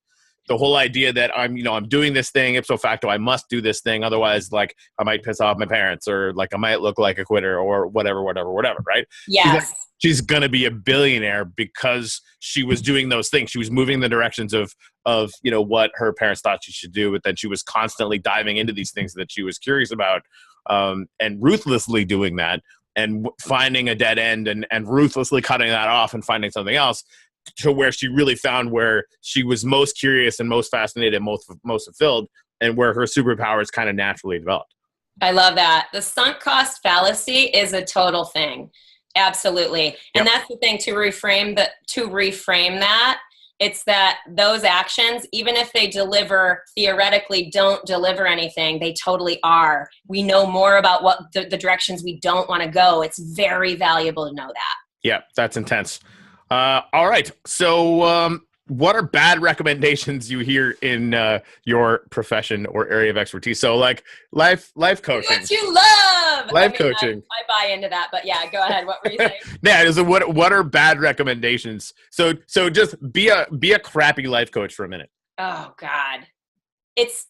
The whole idea that I'm doing this thing ipso facto, I must do this thing, otherwise, like, I might piss off my parents, or like I might look like a quitter, or whatever, right? Yes. She's gonna be a billionaire because she was doing those things. She was moving in the directions of what her parents thought she should do, but then she was constantly diving into these things that she was curious about, and ruthlessly doing that, and finding a dead end, and ruthlessly cutting that off and finding something else, to where she really found where she was most curious and most fascinated and most fulfilled, and where her superpowers kind of naturally developed. I love that. The sunk cost fallacy is a total thing. Absolutely. And That's the thing, to reframe that, it's that those actions, even if they theoretically don't deliver anything, they totally are. We know more about what the directions we don't want to go. It's very valuable to know that. Yeah, that's intense. All right. So, what are bad recommendations you hear in your profession or area of expertise? So, like life coaching. What you love. Coaching. I buy into that, but yeah, go ahead. What were you saying? Yeah. So what are bad recommendations? So just be a crappy life coach for a minute. Oh God, it's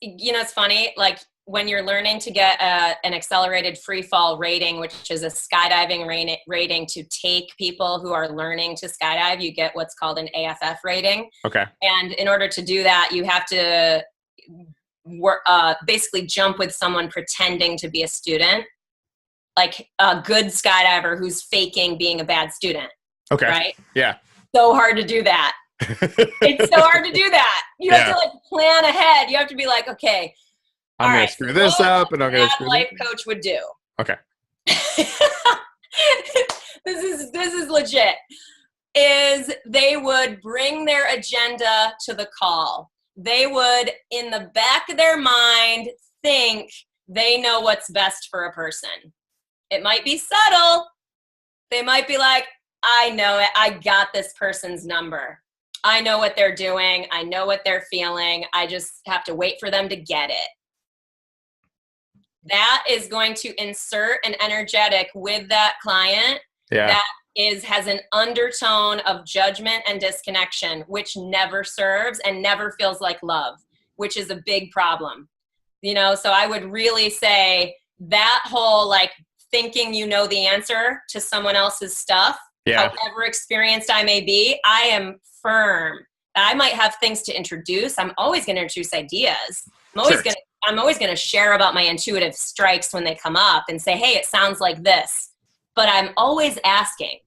funny. Like, when you're learning to get an accelerated free fall rating, which is a skydiving rating to take people who are learning to skydive, you get what's called an AFF rating. Okay. And in order to do that, you have to basically jump with someone pretending to be a student, like a good skydiver who's faking being a bad student. Okay. Right? Yeah. So hard to do that. It's so hard to do that. You have to plan ahead. You have to be like, okay, I'm going to screw this up, and I'm going to screw life coach would do. Okay. This is legit. Is they would bring their agenda to the call. They would, in the back of their mind, think they know what's best for a person. It might be subtle. They might be like, I know it. I got this person's number. I know what they're doing. I know what they're feeling. I just have to wait for them to get it. That is going to insert an energetic with that client that has an undertone of judgment and disconnection, which never serves and never feels like love, which is a big problem. So I would really say that whole like thinking you know the answer to someone else's stuff, however experienced I may be, I am firm. I might have things to introduce. I'm always going to introduce ideas. I'm always going to share about my intuitive strikes when they come up and say, hey, it sounds like this. But I'm always asking,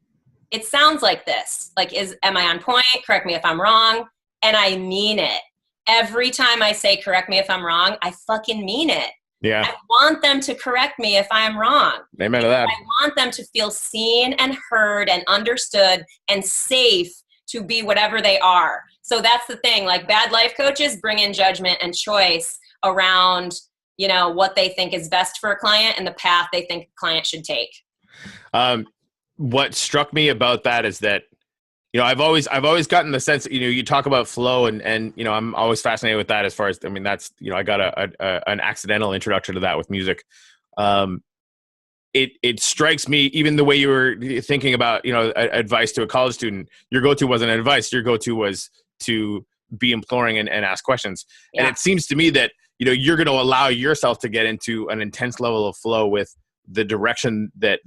it sounds like this. Like, am I on point? Correct me if I'm wrong. And I mean it. Every time I say, correct me if I'm wrong, I fucking mean it. Yeah. I want them to correct me if I'm wrong. Amen to that. I want them to feel seen and heard and understood and safe to be whatever they are. So that's the thing. Like, bad life coaches bring in judgment and choice around, what they think is best for a client and the path they think a client should take. What struck me about that is that, I've always gotten the sense that, you talk about flow and I'm always fascinated with that as far as, that's, I got an accidental introduction to that with music. It strikes me, even the way you were thinking about, advice to a college student, your go-to wasn't advice. Your go-to was to be imploring and ask questions. Yeah. And it seems to me that, you're going to allow yourself to get into an intense level of flow with the direction that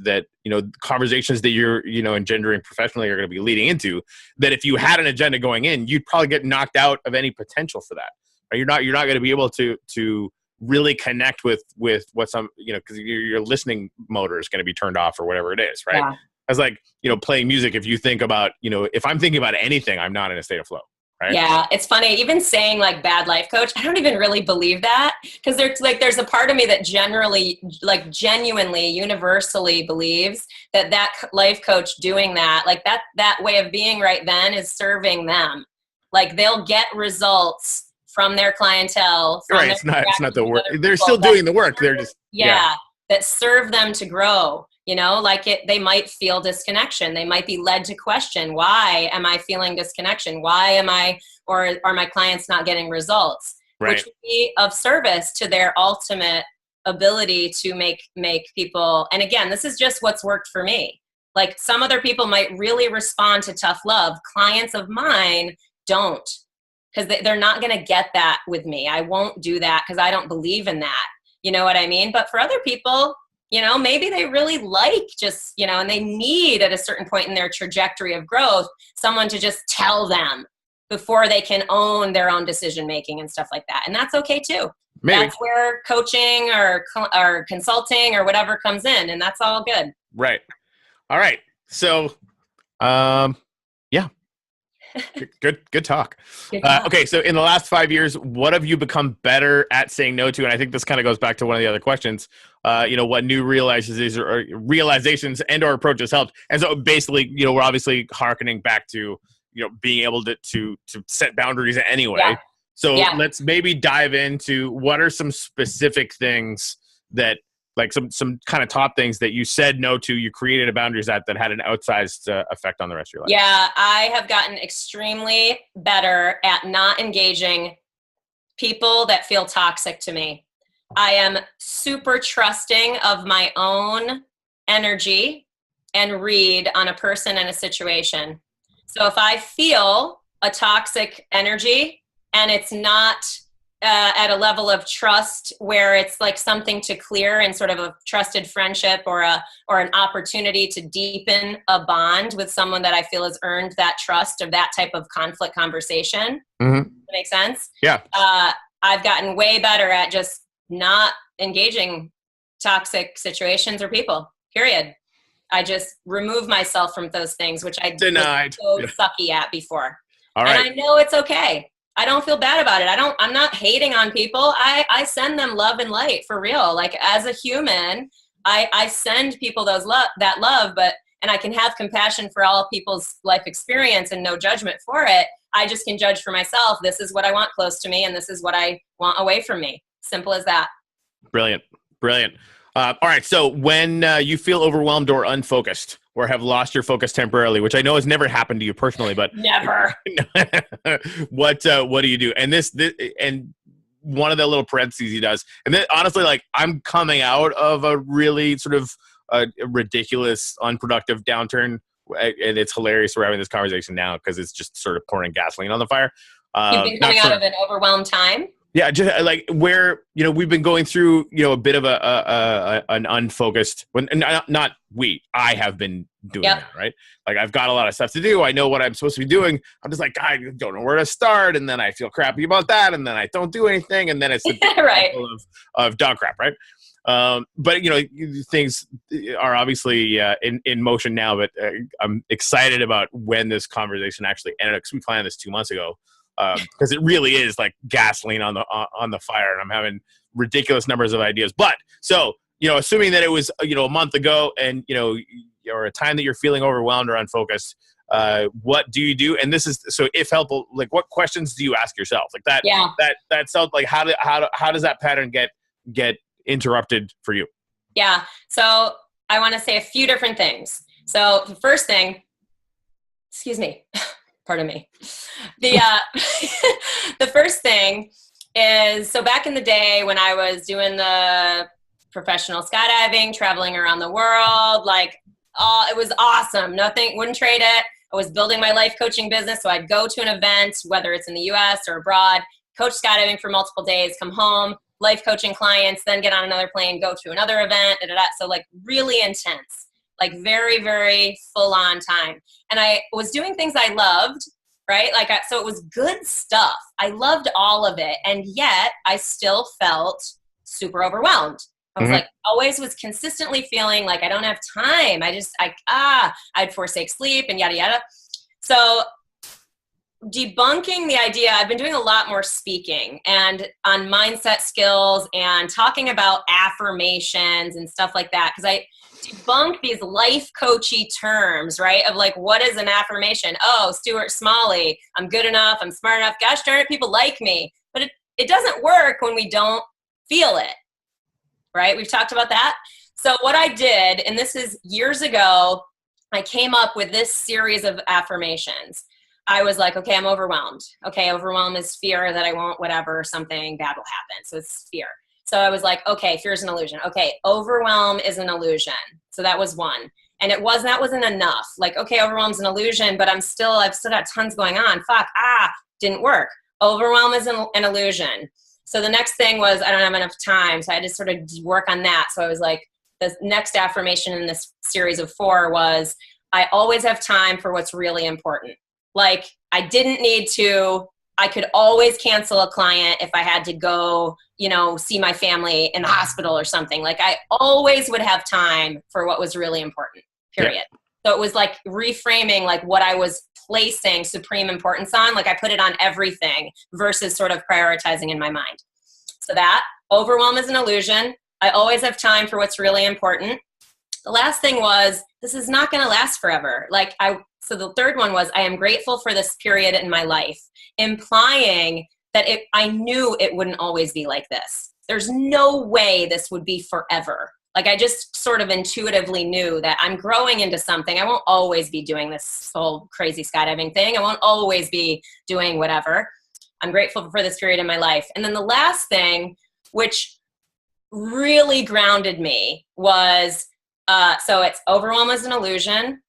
conversations that you're engendering professionally are going to be leading into, that if you had an agenda going in, you'd probably get knocked out of any potential for that. Right? You're not going to be able to really connect with what some, because your listening motor is going to be turned off or whatever it is, right? Yeah. It's like, playing music. If you think about, if I'm thinking about anything, I'm not in a state of flow. Right? Yeah, it's funny. Even saying like bad life coach, I don't even really believe that, because there's a part of me that genuinely, universally believes that life coach doing that, like that way of being right then is serving them. Like they'll get results from their clientele. Right. It's not the work. They're still doing the work. They're just that serve them to grow. They might feel disconnection. They might be led to question, why am I feeling disconnection? Why am I, or are my clients not getting results? Right. Which would be of service to their ultimate ability to make people. And again, this is just what's worked for me. Like some other people might really respond to tough love. Clients of mine don't, because they're not going to get that with me. I won't do that because I don't believe in that. You know what I mean? But for other people, maybe they really like just, and they need at a certain point in their trajectory of growth, someone to just tell them before they can own their own decision-making and stuff like that. And that's okay too. Maybe. That's where coaching or consulting or whatever comes in, and that's all good. Right. All right. So, yeah. Good talk. Okay, so in the last 5 years, what have you become better at saying no to? And I think this kind of goes back to one of the other questions. What new realizations and or approaches helped? And so basically, we're obviously hearkening back to being able to set boundaries anyway. Yeah. So let's maybe dive into what are some specific things that, like some kind of top things that you said no to, you created a boundaries that had an outsized effect on the rest of your life. Yeah, I have gotten extremely better at not engaging people that feel toxic to me. I am super trusting of my own energy and read on a person and a situation. So if I feel a toxic energy and it's not at a level of trust where it's like something to clear in sort of a trusted friendship or an opportunity to deepen a bond with someone that I feel has earned that trust of that type of conflict conversation. Mm-hmm. Does that make sense? Yeah. I've gotten way better at just not engaging toxic situations or people, period. I just remove myself from those things, which I denied. Was so sucky at before. All right. And I know it's okay. I don't feel bad about it. I'm not hating on people. I send them love and light for real. Like as a human, I send people that love, and I can have compassion for all people's life experience and no judgment for it. I just can judge for myself. This is what I want close to me and this is what I want away from me. Simple as that. Brilliant. All right. So when you feel overwhelmed or unfocused or have lost your focus temporarily, which I know has never happened to you personally, but never. What do you do? And and one of the little parentheses he does, and then honestly, like I'm coming out of a really sort of ridiculous, unproductive downturn, and it's hilarious we're having this conversation now because it's just sort of pouring gasoline on the fire. You've been coming out of an overwhelmed time. Yeah, just like where we've been going through a bit of an unfocused. I have been doing that, right? Like I've got a lot of stuff to do. I know what I'm supposed to be doing. I'm just like I don't know where to start, and then I feel crappy about that, and then I don't do anything, and then it's right of dog crap, right? But things are obviously in motion now. But I'm excited about when this conversation actually ended, because we planned this 2 months ago. Because it really is like gasoline on the fire, and I'm having ridiculous numbers of ideas. But so assuming that it was a month ago, and or a time that you're feeling overwhelmed or unfocused, what do you do? And this is so if helpful, like what questions do you ask yourself? Like that. Yeah. That sounds like how does that pattern get interrupted for you? Yeah. So I want to say a few different things. So the first thing, excuse me. Pardon me. The first thing is, so back in the day when I was doing the professional skydiving, traveling around the world, it was awesome. Wouldn't trade it. I was building my life coaching business. So I'd go to an event, whether it's in the US or abroad, coach skydiving for multiple days, come home, life coaching clients, then get on another plane, go to another event, so like really intense, like very, very full on time. And I was doing things I loved, right? So it was good stuff. I loved all of it. And yet I still felt super overwhelmed. I was like, always was consistently feeling like I don't have time. I'd forsake sleep and yada, yada. So debunking the idea, I've been doing a lot more speaking and on mindset skills and talking about affirmations and stuff like that. Cause I debunk these life coachy terms, right? Of like, what is an affirmation? Oh, Stuart Smalley, I'm good enough. I'm smart enough. Gosh darn it, people like me. But it doesn't work when we don't feel it. Right? We've talked about that. So what I did, and this is years ago, I came up with this series of affirmations. I was like, okay, I'm overwhelmed. Okay, overwhelm is fear that I won't, whatever, something bad will happen. So it's fear. So I was like, okay, fear is an illusion. Okay, overwhelm is an illusion. So that was one. And that wasn't enough. Like, okay, overwhelm's an illusion, but I've still got tons going on. Didn't work. Overwhelm is an illusion. So the next thing was, I don't have enough time. So I had to sort of work on that. So I was like, the next affirmation in this series of 4 was, I always have time for what's really important. Like I could always cancel a client if I had to go, see my family in the hospital or something. Like I always would have time for what was really important, period. Yep. So it was like reframing like what I was placing supreme importance on. Like I put it on everything versus sort of prioritizing in my mind. So that overwhelm is an illusion. I always have time for what's really important. The last thing was, this is not going to last forever. So the third one was, I am grateful for this period in my life, implying that I knew it wouldn't always be like this. There's no way this would be forever. Like I just sort of intuitively knew that I'm growing into something. I won't always be doing this whole crazy skydiving thing. I won't always be doing whatever. I'm grateful for this period in my life. And then the last thing, which really grounded me, was, so it's overwhelm is an illusion.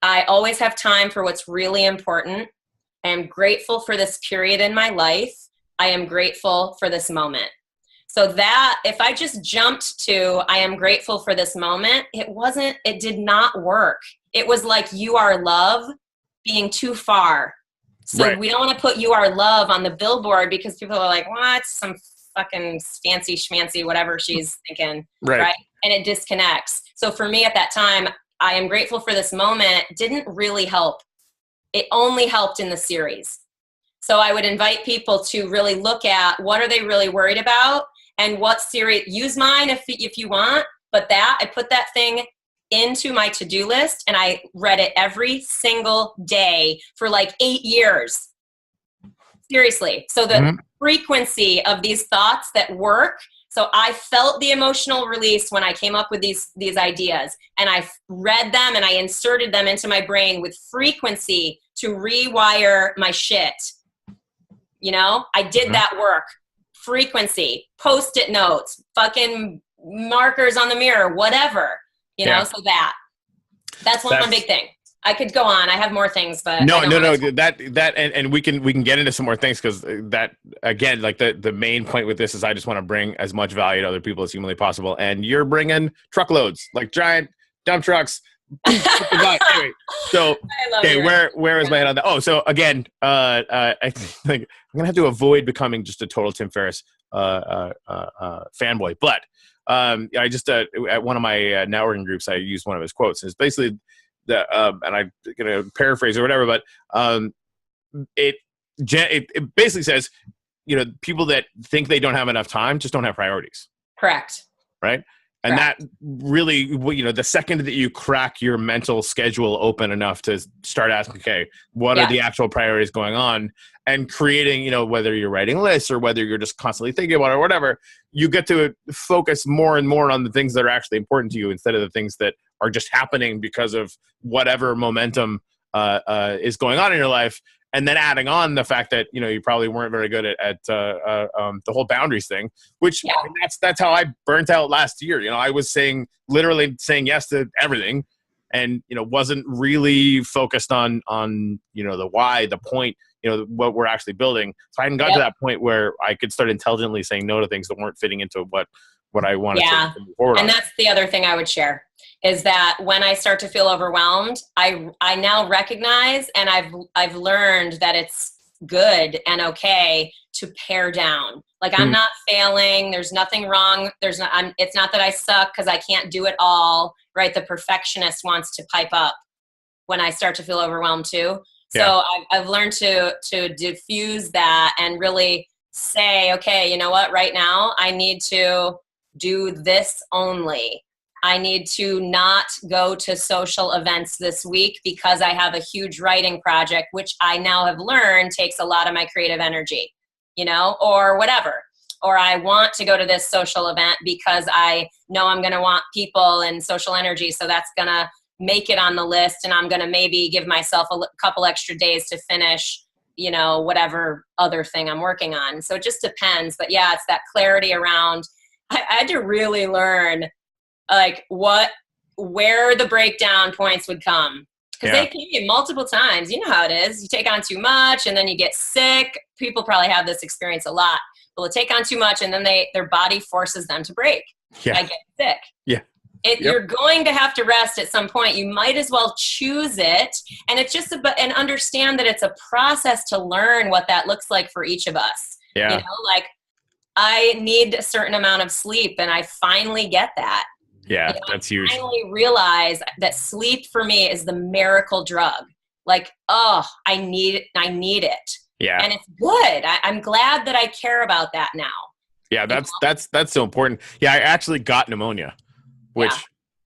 I always have time for what's really important. I am grateful for this period in my life. I am grateful for this moment. So that if I just jumped to, I am grateful for this moment, it did not work. It was like you are love being too far. So right. We don't want to put you are love on the billboard because people are like, what? Some fucking fancy schmancy, whatever she's thinking. Right. And it disconnects. So for me at that time, I am grateful for this moment didn't really help. It only helped in the series. So I would invite people to really look at what are they really worried about and what series, use mine if you want, but I put that thing into my to-do list and I read it every single day for like 8 years. Seriously. So the frequency of these thoughts that work. So I felt the emotional release when I came up with these ideas and I read them and I inserted them into my brain with frequency to rewire my shit. I did that work. Frequency, Post-it notes, fucking markers on the mirror, whatever, so that's one big thing. I could go on. I have more things, but no. And we can get into some more things because that again, like the main point with this is I just want to bring as much value to other people as humanly possible. And you're bringing truckloads, like giant dump trucks. Anyway, so okay, where is my head on that? Oh, so again, I think I'm gonna have to avoid becoming just a total Tim Ferriss fanboy. But I just at one of my networking groups, I used one of his quotes. And it's basically and I'm gonna paraphrase or whatever, but it basically says, people that think they don't have enough time just don't have priorities. Correct. Right. And that really, the second that you crack your mental schedule open enough to start asking, okay, what are the actual priorities going on, and creating, whether you're writing lists or whether you're just constantly thinking about it or whatever, you get to focus more and more on the things that are actually important to you instead of the things that are just happening because of whatever momentum is going on in your life. And then adding on the fact that, you probably weren't very good at the whole boundaries thing, which that's how I burnt out last year. I was literally saying yes to everything and, wasn't really focused on, the why, the point, what we're actually building. So I hadn't got to that point where I could start intelligently saying no to things that weren't fitting into what I wanted to move forward and on. That's the other thing I would share is that when I start to feel overwhelmed, I now recognize, and I've learned that it's good and okay to pare down. Like I'm not failing. There's nothing wrong. It's not that I suck because I can't do it all, right? The perfectionist wants to pipe up when I start to feel overwhelmed too. So I've learned to diffuse that and really say, okay, you know what, right now I need to do this only. I need to not go to social events this week because I have a huge writing project, which I now have learned takes a lot of my creative energy, or whatever. Or I want to go to this social event because I know I'm going to want people and social energy. So that's going to make it on the list. And I'm going to maybe give myself a couple extra days to finish, whatever other thing I'm working on. So it just depends. But yeah, it's that clarity around, I had to really learn like where the breakdown points would come. Because they came multiple times. You know how it is. You take on too much and then you get sick. People probably have this experience a lot. They'll take on too much and then their body forces them to break. I get sick. Yeah. You're going to have to rest at some point. You might as well choose it. And it's just and understand that it's a process to learn what that looks like for each of us. Yeah. Like I need a certain amount of sleep and I finally get that. Yeah, that's huge. I finally realize that sleep for me is the miracle drug. Like, I need it. Yeah. And it's good. I'm glad that I care about that now. Yeah, that's so important. Yeah, I actually got pneumonia, which,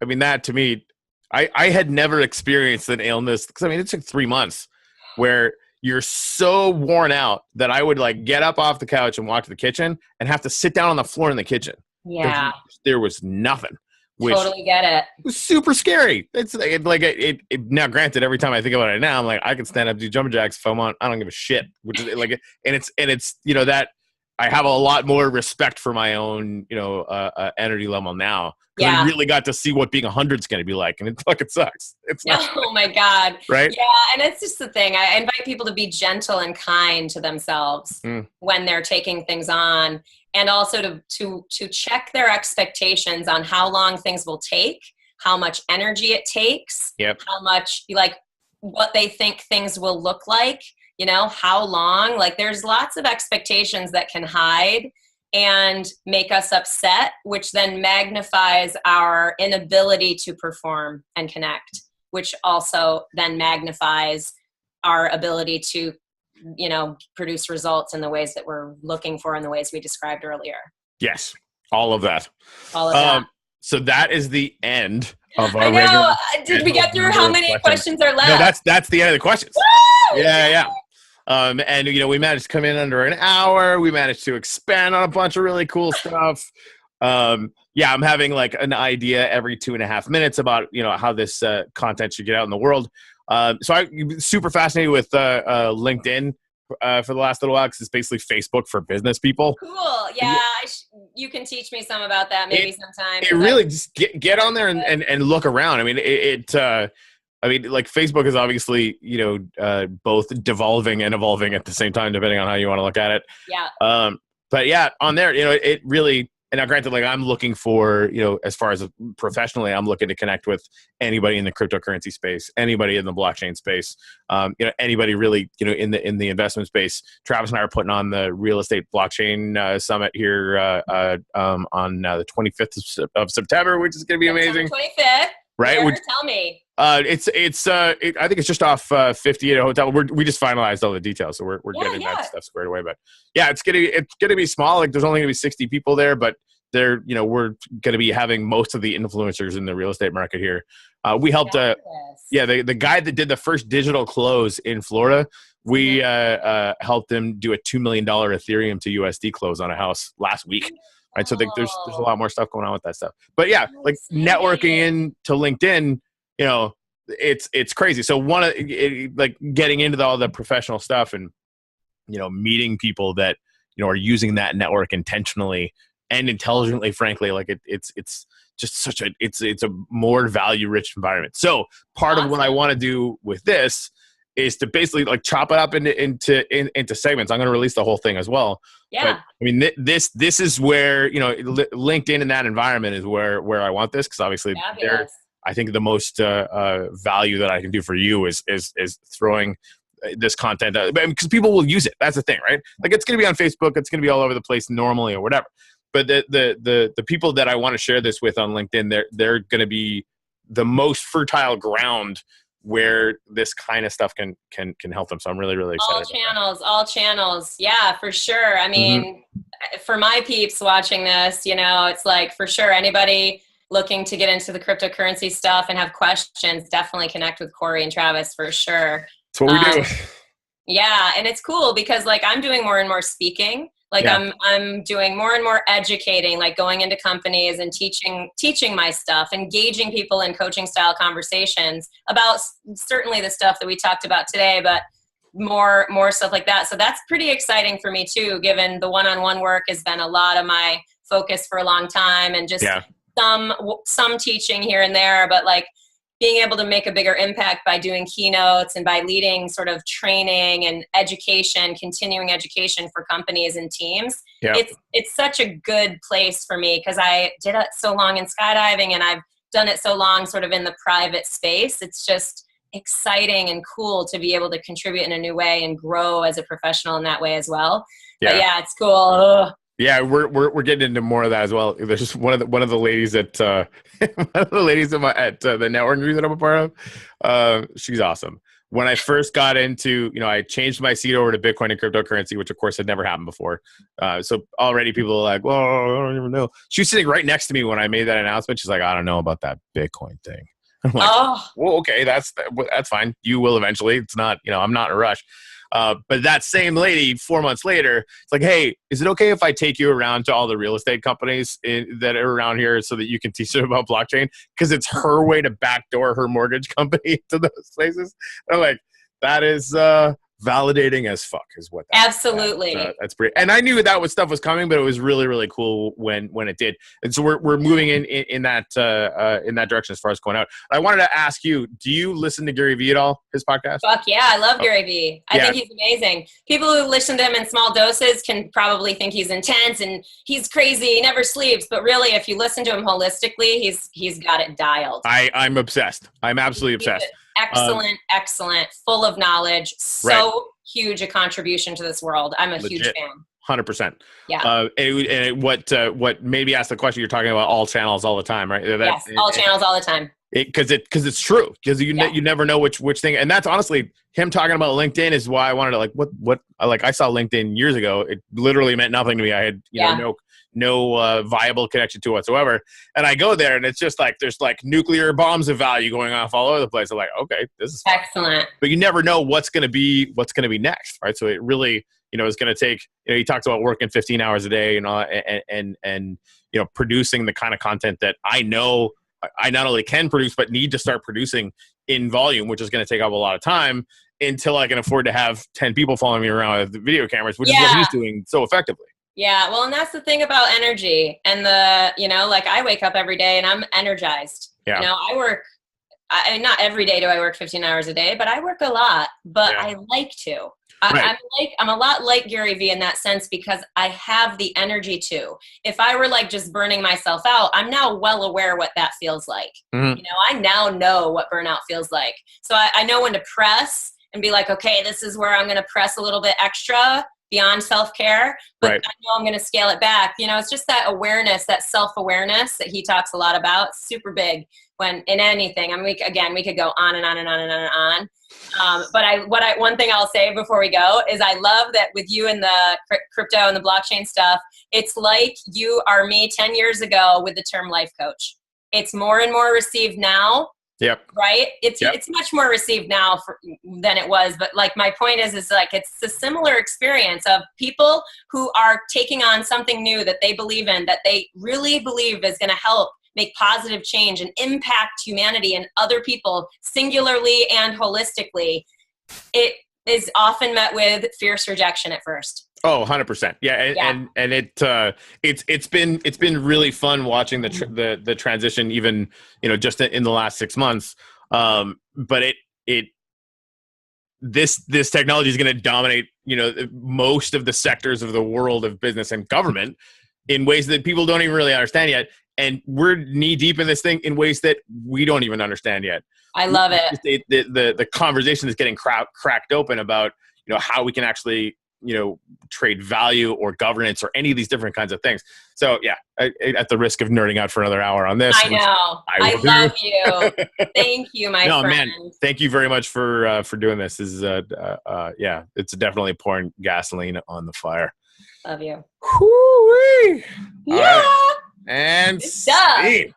I mean, that to me, I had never experienced an illness, because I mean, it took 3 months where you're so worn out that I would like get up off the couch and walk to the kitchen and have to sit down on the floor in the kitchen. Yeah. There was nothing. Which totally get it. Was super scary. It's like it now. Granted, every time I think about it now, I'm like, I can stand up, do jumping jacks if I want. I don't give a shit. Which is like, and it's that I have a lot more respect for my own energy level now. I really got to see what being 100 is going to be like, and it fucking sucks. It's not. Oh my God. Right. Yeah, and it's just the thing. I invite people to be gentle and kind to themselves when they're taking things on. And also to check their expectations on how long things will take, how much energy it takes, how much, like, what they think things will look like, how long. Like, there's lots of expectations that can hide and make us upset, which then magnifies our inability to perform and connect, which also then magnifies our ability to produce results in the ways that we're looking for, in the ways we described earlier. Yes. All of that. So that is the end of our regular. Did we get through how many questions are left? No, that's the end of the questions. Woo! Yeah. And we managed to come in under an hour. We managed to expand on a bunch of really cool stuff. I'm having like an idea every 2.5 minutes about, how this content should get out in the world. So I'm super fascinated with LinkedIn for the last little while, because it's basically Facebook for business people. Cool. Yeah, you can teach me some about that maybe sometime. It really just get on there and look around. I mean, like Facebook is obviously, both devolving and evolving at the same time, depending on how you want to look at it. Yeah. But yeah, on there, it really. And now, granted, like I'm looking for, as far as professionally, I'm looking to connect with anybody in the cryptocurrency space, anybody in the blockchain space, anybody really, in the investment space. Travis and I are putting on the real estate blockchain summit here on the 25th of September, which is going to be amazing. 25th. Right? Tell me. I think it's just off 50 at a hotel. We just finalized all the details, so we're getting that stuff squared away. But yeah, it's gonna be small. Like, there's only gonna be 60 people there, but we're gonna be having most of the influencers in the real estate market here. We helped the guy that did the first digital close in Florida. We helped him do a $2 million Ethereum to USD close on a house last week. Right, so there's a lot more stuff going on with that stuff. But yeah, like networking into LinkedIn, it's crazy. So like getting into all the professional stuff and meeting people that are using that network intentionally and intelligently. Frankly, like it's just such it's a more value rich environment. So part of what I want to do with this is to basically like chop it up into segments. I'm going to release the whole thing as well. Yeah. But I mean, this is where, you know, LinkedIn in that environment is where I want this. Cause obviously I think the most value that I can do for you is throwing this content out, because people will use it. That's the thing, right? Like it's going to be on Facebook. It's going to be all over the place normally or whatever. But the people that I want to share this with on LinkedIn, they're going to be the most fertile ground where this kind of stuff can help them. So I'm really, really excited. All channels. Yeah, for sure. I mean, for my peeps watching this, you know, it's like for sure anybody looking to get into the cryptocurrency stuff and have questions, definitely connect with Corey and Travis for sure. That's what we do. Yeah. And it's cool because like I'm doing more and more speaking. Like I'm doing more and more educating, like going into companies and teaching my stuff, engaging people in coaching style conversations about certainly the stuff that we talked about today, but more stuff like that. So that's pretty exciting for me too, given the one-on-one work has been a lot of my focus for a long time, and just some teaching here and there, but like being able to make a bigger impact by doing keynotes and by leading sort of training and education, continuing education for companies and teams. Yeah. It's such a good place for me because I did it so long in skydiving and I've done it so long sort of in the private space. It's just exciting and cool to be able to contribute in a new way and grow as a professional in that way as well. Yeah. But yeah, it's cool. Ugh. Yeah, we're getting into more of that as well. There's just one of the ladies at at the network group that I'm a part of. She's awesome. When I first got into, you know, I changed my seat over to Bitcoin and cryptocurrency, which of course had never happened before. So already people are like, well, I don't even know. She was sitting right next to me when I made that announcement. She's like, I don't know about that Bitcoin thing. I'm like, well, okay, that's fine. You will eventually. It's not, you know, I'm not in a rush. But that same lady 4 months later, it's like, hey, is it okay if I take you around to all the real estate companies that are around here so that you can teach them about blockchain? Because it's her way to backdoor her mortgage company to those places. And I'm like, that is validating as fuck is what that absolutely is. That's pretty. And I knew that stuff was coming, but it was really, really cool when it did. And so we're moving in that direction as far as going out. I wanted to ask you, do you listen to Gary Vee at all, his podcast? Fuck yeah, I love Gary Vee. I think he's amazing. People who listen to him in small doses can probably think he's intense and he's crazy, he never sleeps, but really if you listen to him holistically, he's got it dialed. I'm obsessed. I'm absolutely obsessed. Excellent, full of knowledge, so huge a contribution to this world. I'm a huge fan. 100%. Yeah. And what made me ask the question, you're talking about all channels all the time, right? Yes, all channels all the time. Because it's true. Because you never know which thing. And that's honestly, him talking about LinkedIn is why I wanted to like I saw LinkedIn years ago. It literally meant nothing to me. I had no viable connection to it whatsoever. And I go there and it's just like there's like nuclear bombs of value going off all over the place. I'm like, okay, this is excellent. But you never know what's gonna be next, right? So it really, you know, is gonna take, you know, he talks about working 15 hours a day, you know, and you know, producing the kind of content that I know I not only can produce but need to start producing in volume, which is gonna take up a lot of time until I can afford to have 10 people following me around with the video cameras, which is what he's doing so effectively. Yeah, well, and that's the thing about energy and you know, like I wake up every day and I'm energized. Yeah. You know, not every day do I work 15 hours a day, but I work a lot, but I like to. I'm a lot like Gary Vee in that sense because I have the energy to. If I were like just burning myself out, I'm now well aware what that feels like. Mm-hmm. You know, I now know what burnout feels like. So I know when to press and be like, okay, this is where I'm going to press a little bit extra beyond self-care, but I know I'm going to scale it back. You know, it's just that awareness, that self-awareness that he talks a lot about, super big when in anything. I mean, we could go on and on and on and on and on. But one thing I'll say before we go is I love that with you and the crypto and the blockchain stuff, it's like you are me 10 years ago with the term life coach. It's more and more received now. Yep. Right. It's much more received now than it was. But like my point is like it's a similar experience of people who are taking on something new that they believe in, that they really believe is going to help make positive change and impact humanity and other people singularly and holistically. It is often met with fierce rejection at first. Oh, 100%. Yeah. And it's been really fun watching the transition, even, you know, just in the last 6 months. But this technology is going to dominate, most of the sectors of the world of business and government in ways that people don't even really understand yet. And we're knee deep in this thing in ways that we don't even understand yet. I love it. The conversation is getting cracked open about, how we can actually, trade value or governance or any of these different kinds of things. So yeah, at the risk of nerding out for another hour on this. I know. I love you. Thank you, my friend. Man, thank you very much for doing this. This is yeah, it's definitely pouring gasoline on the fire. Love you. Whoo-wee. Yeah. Right. And scene.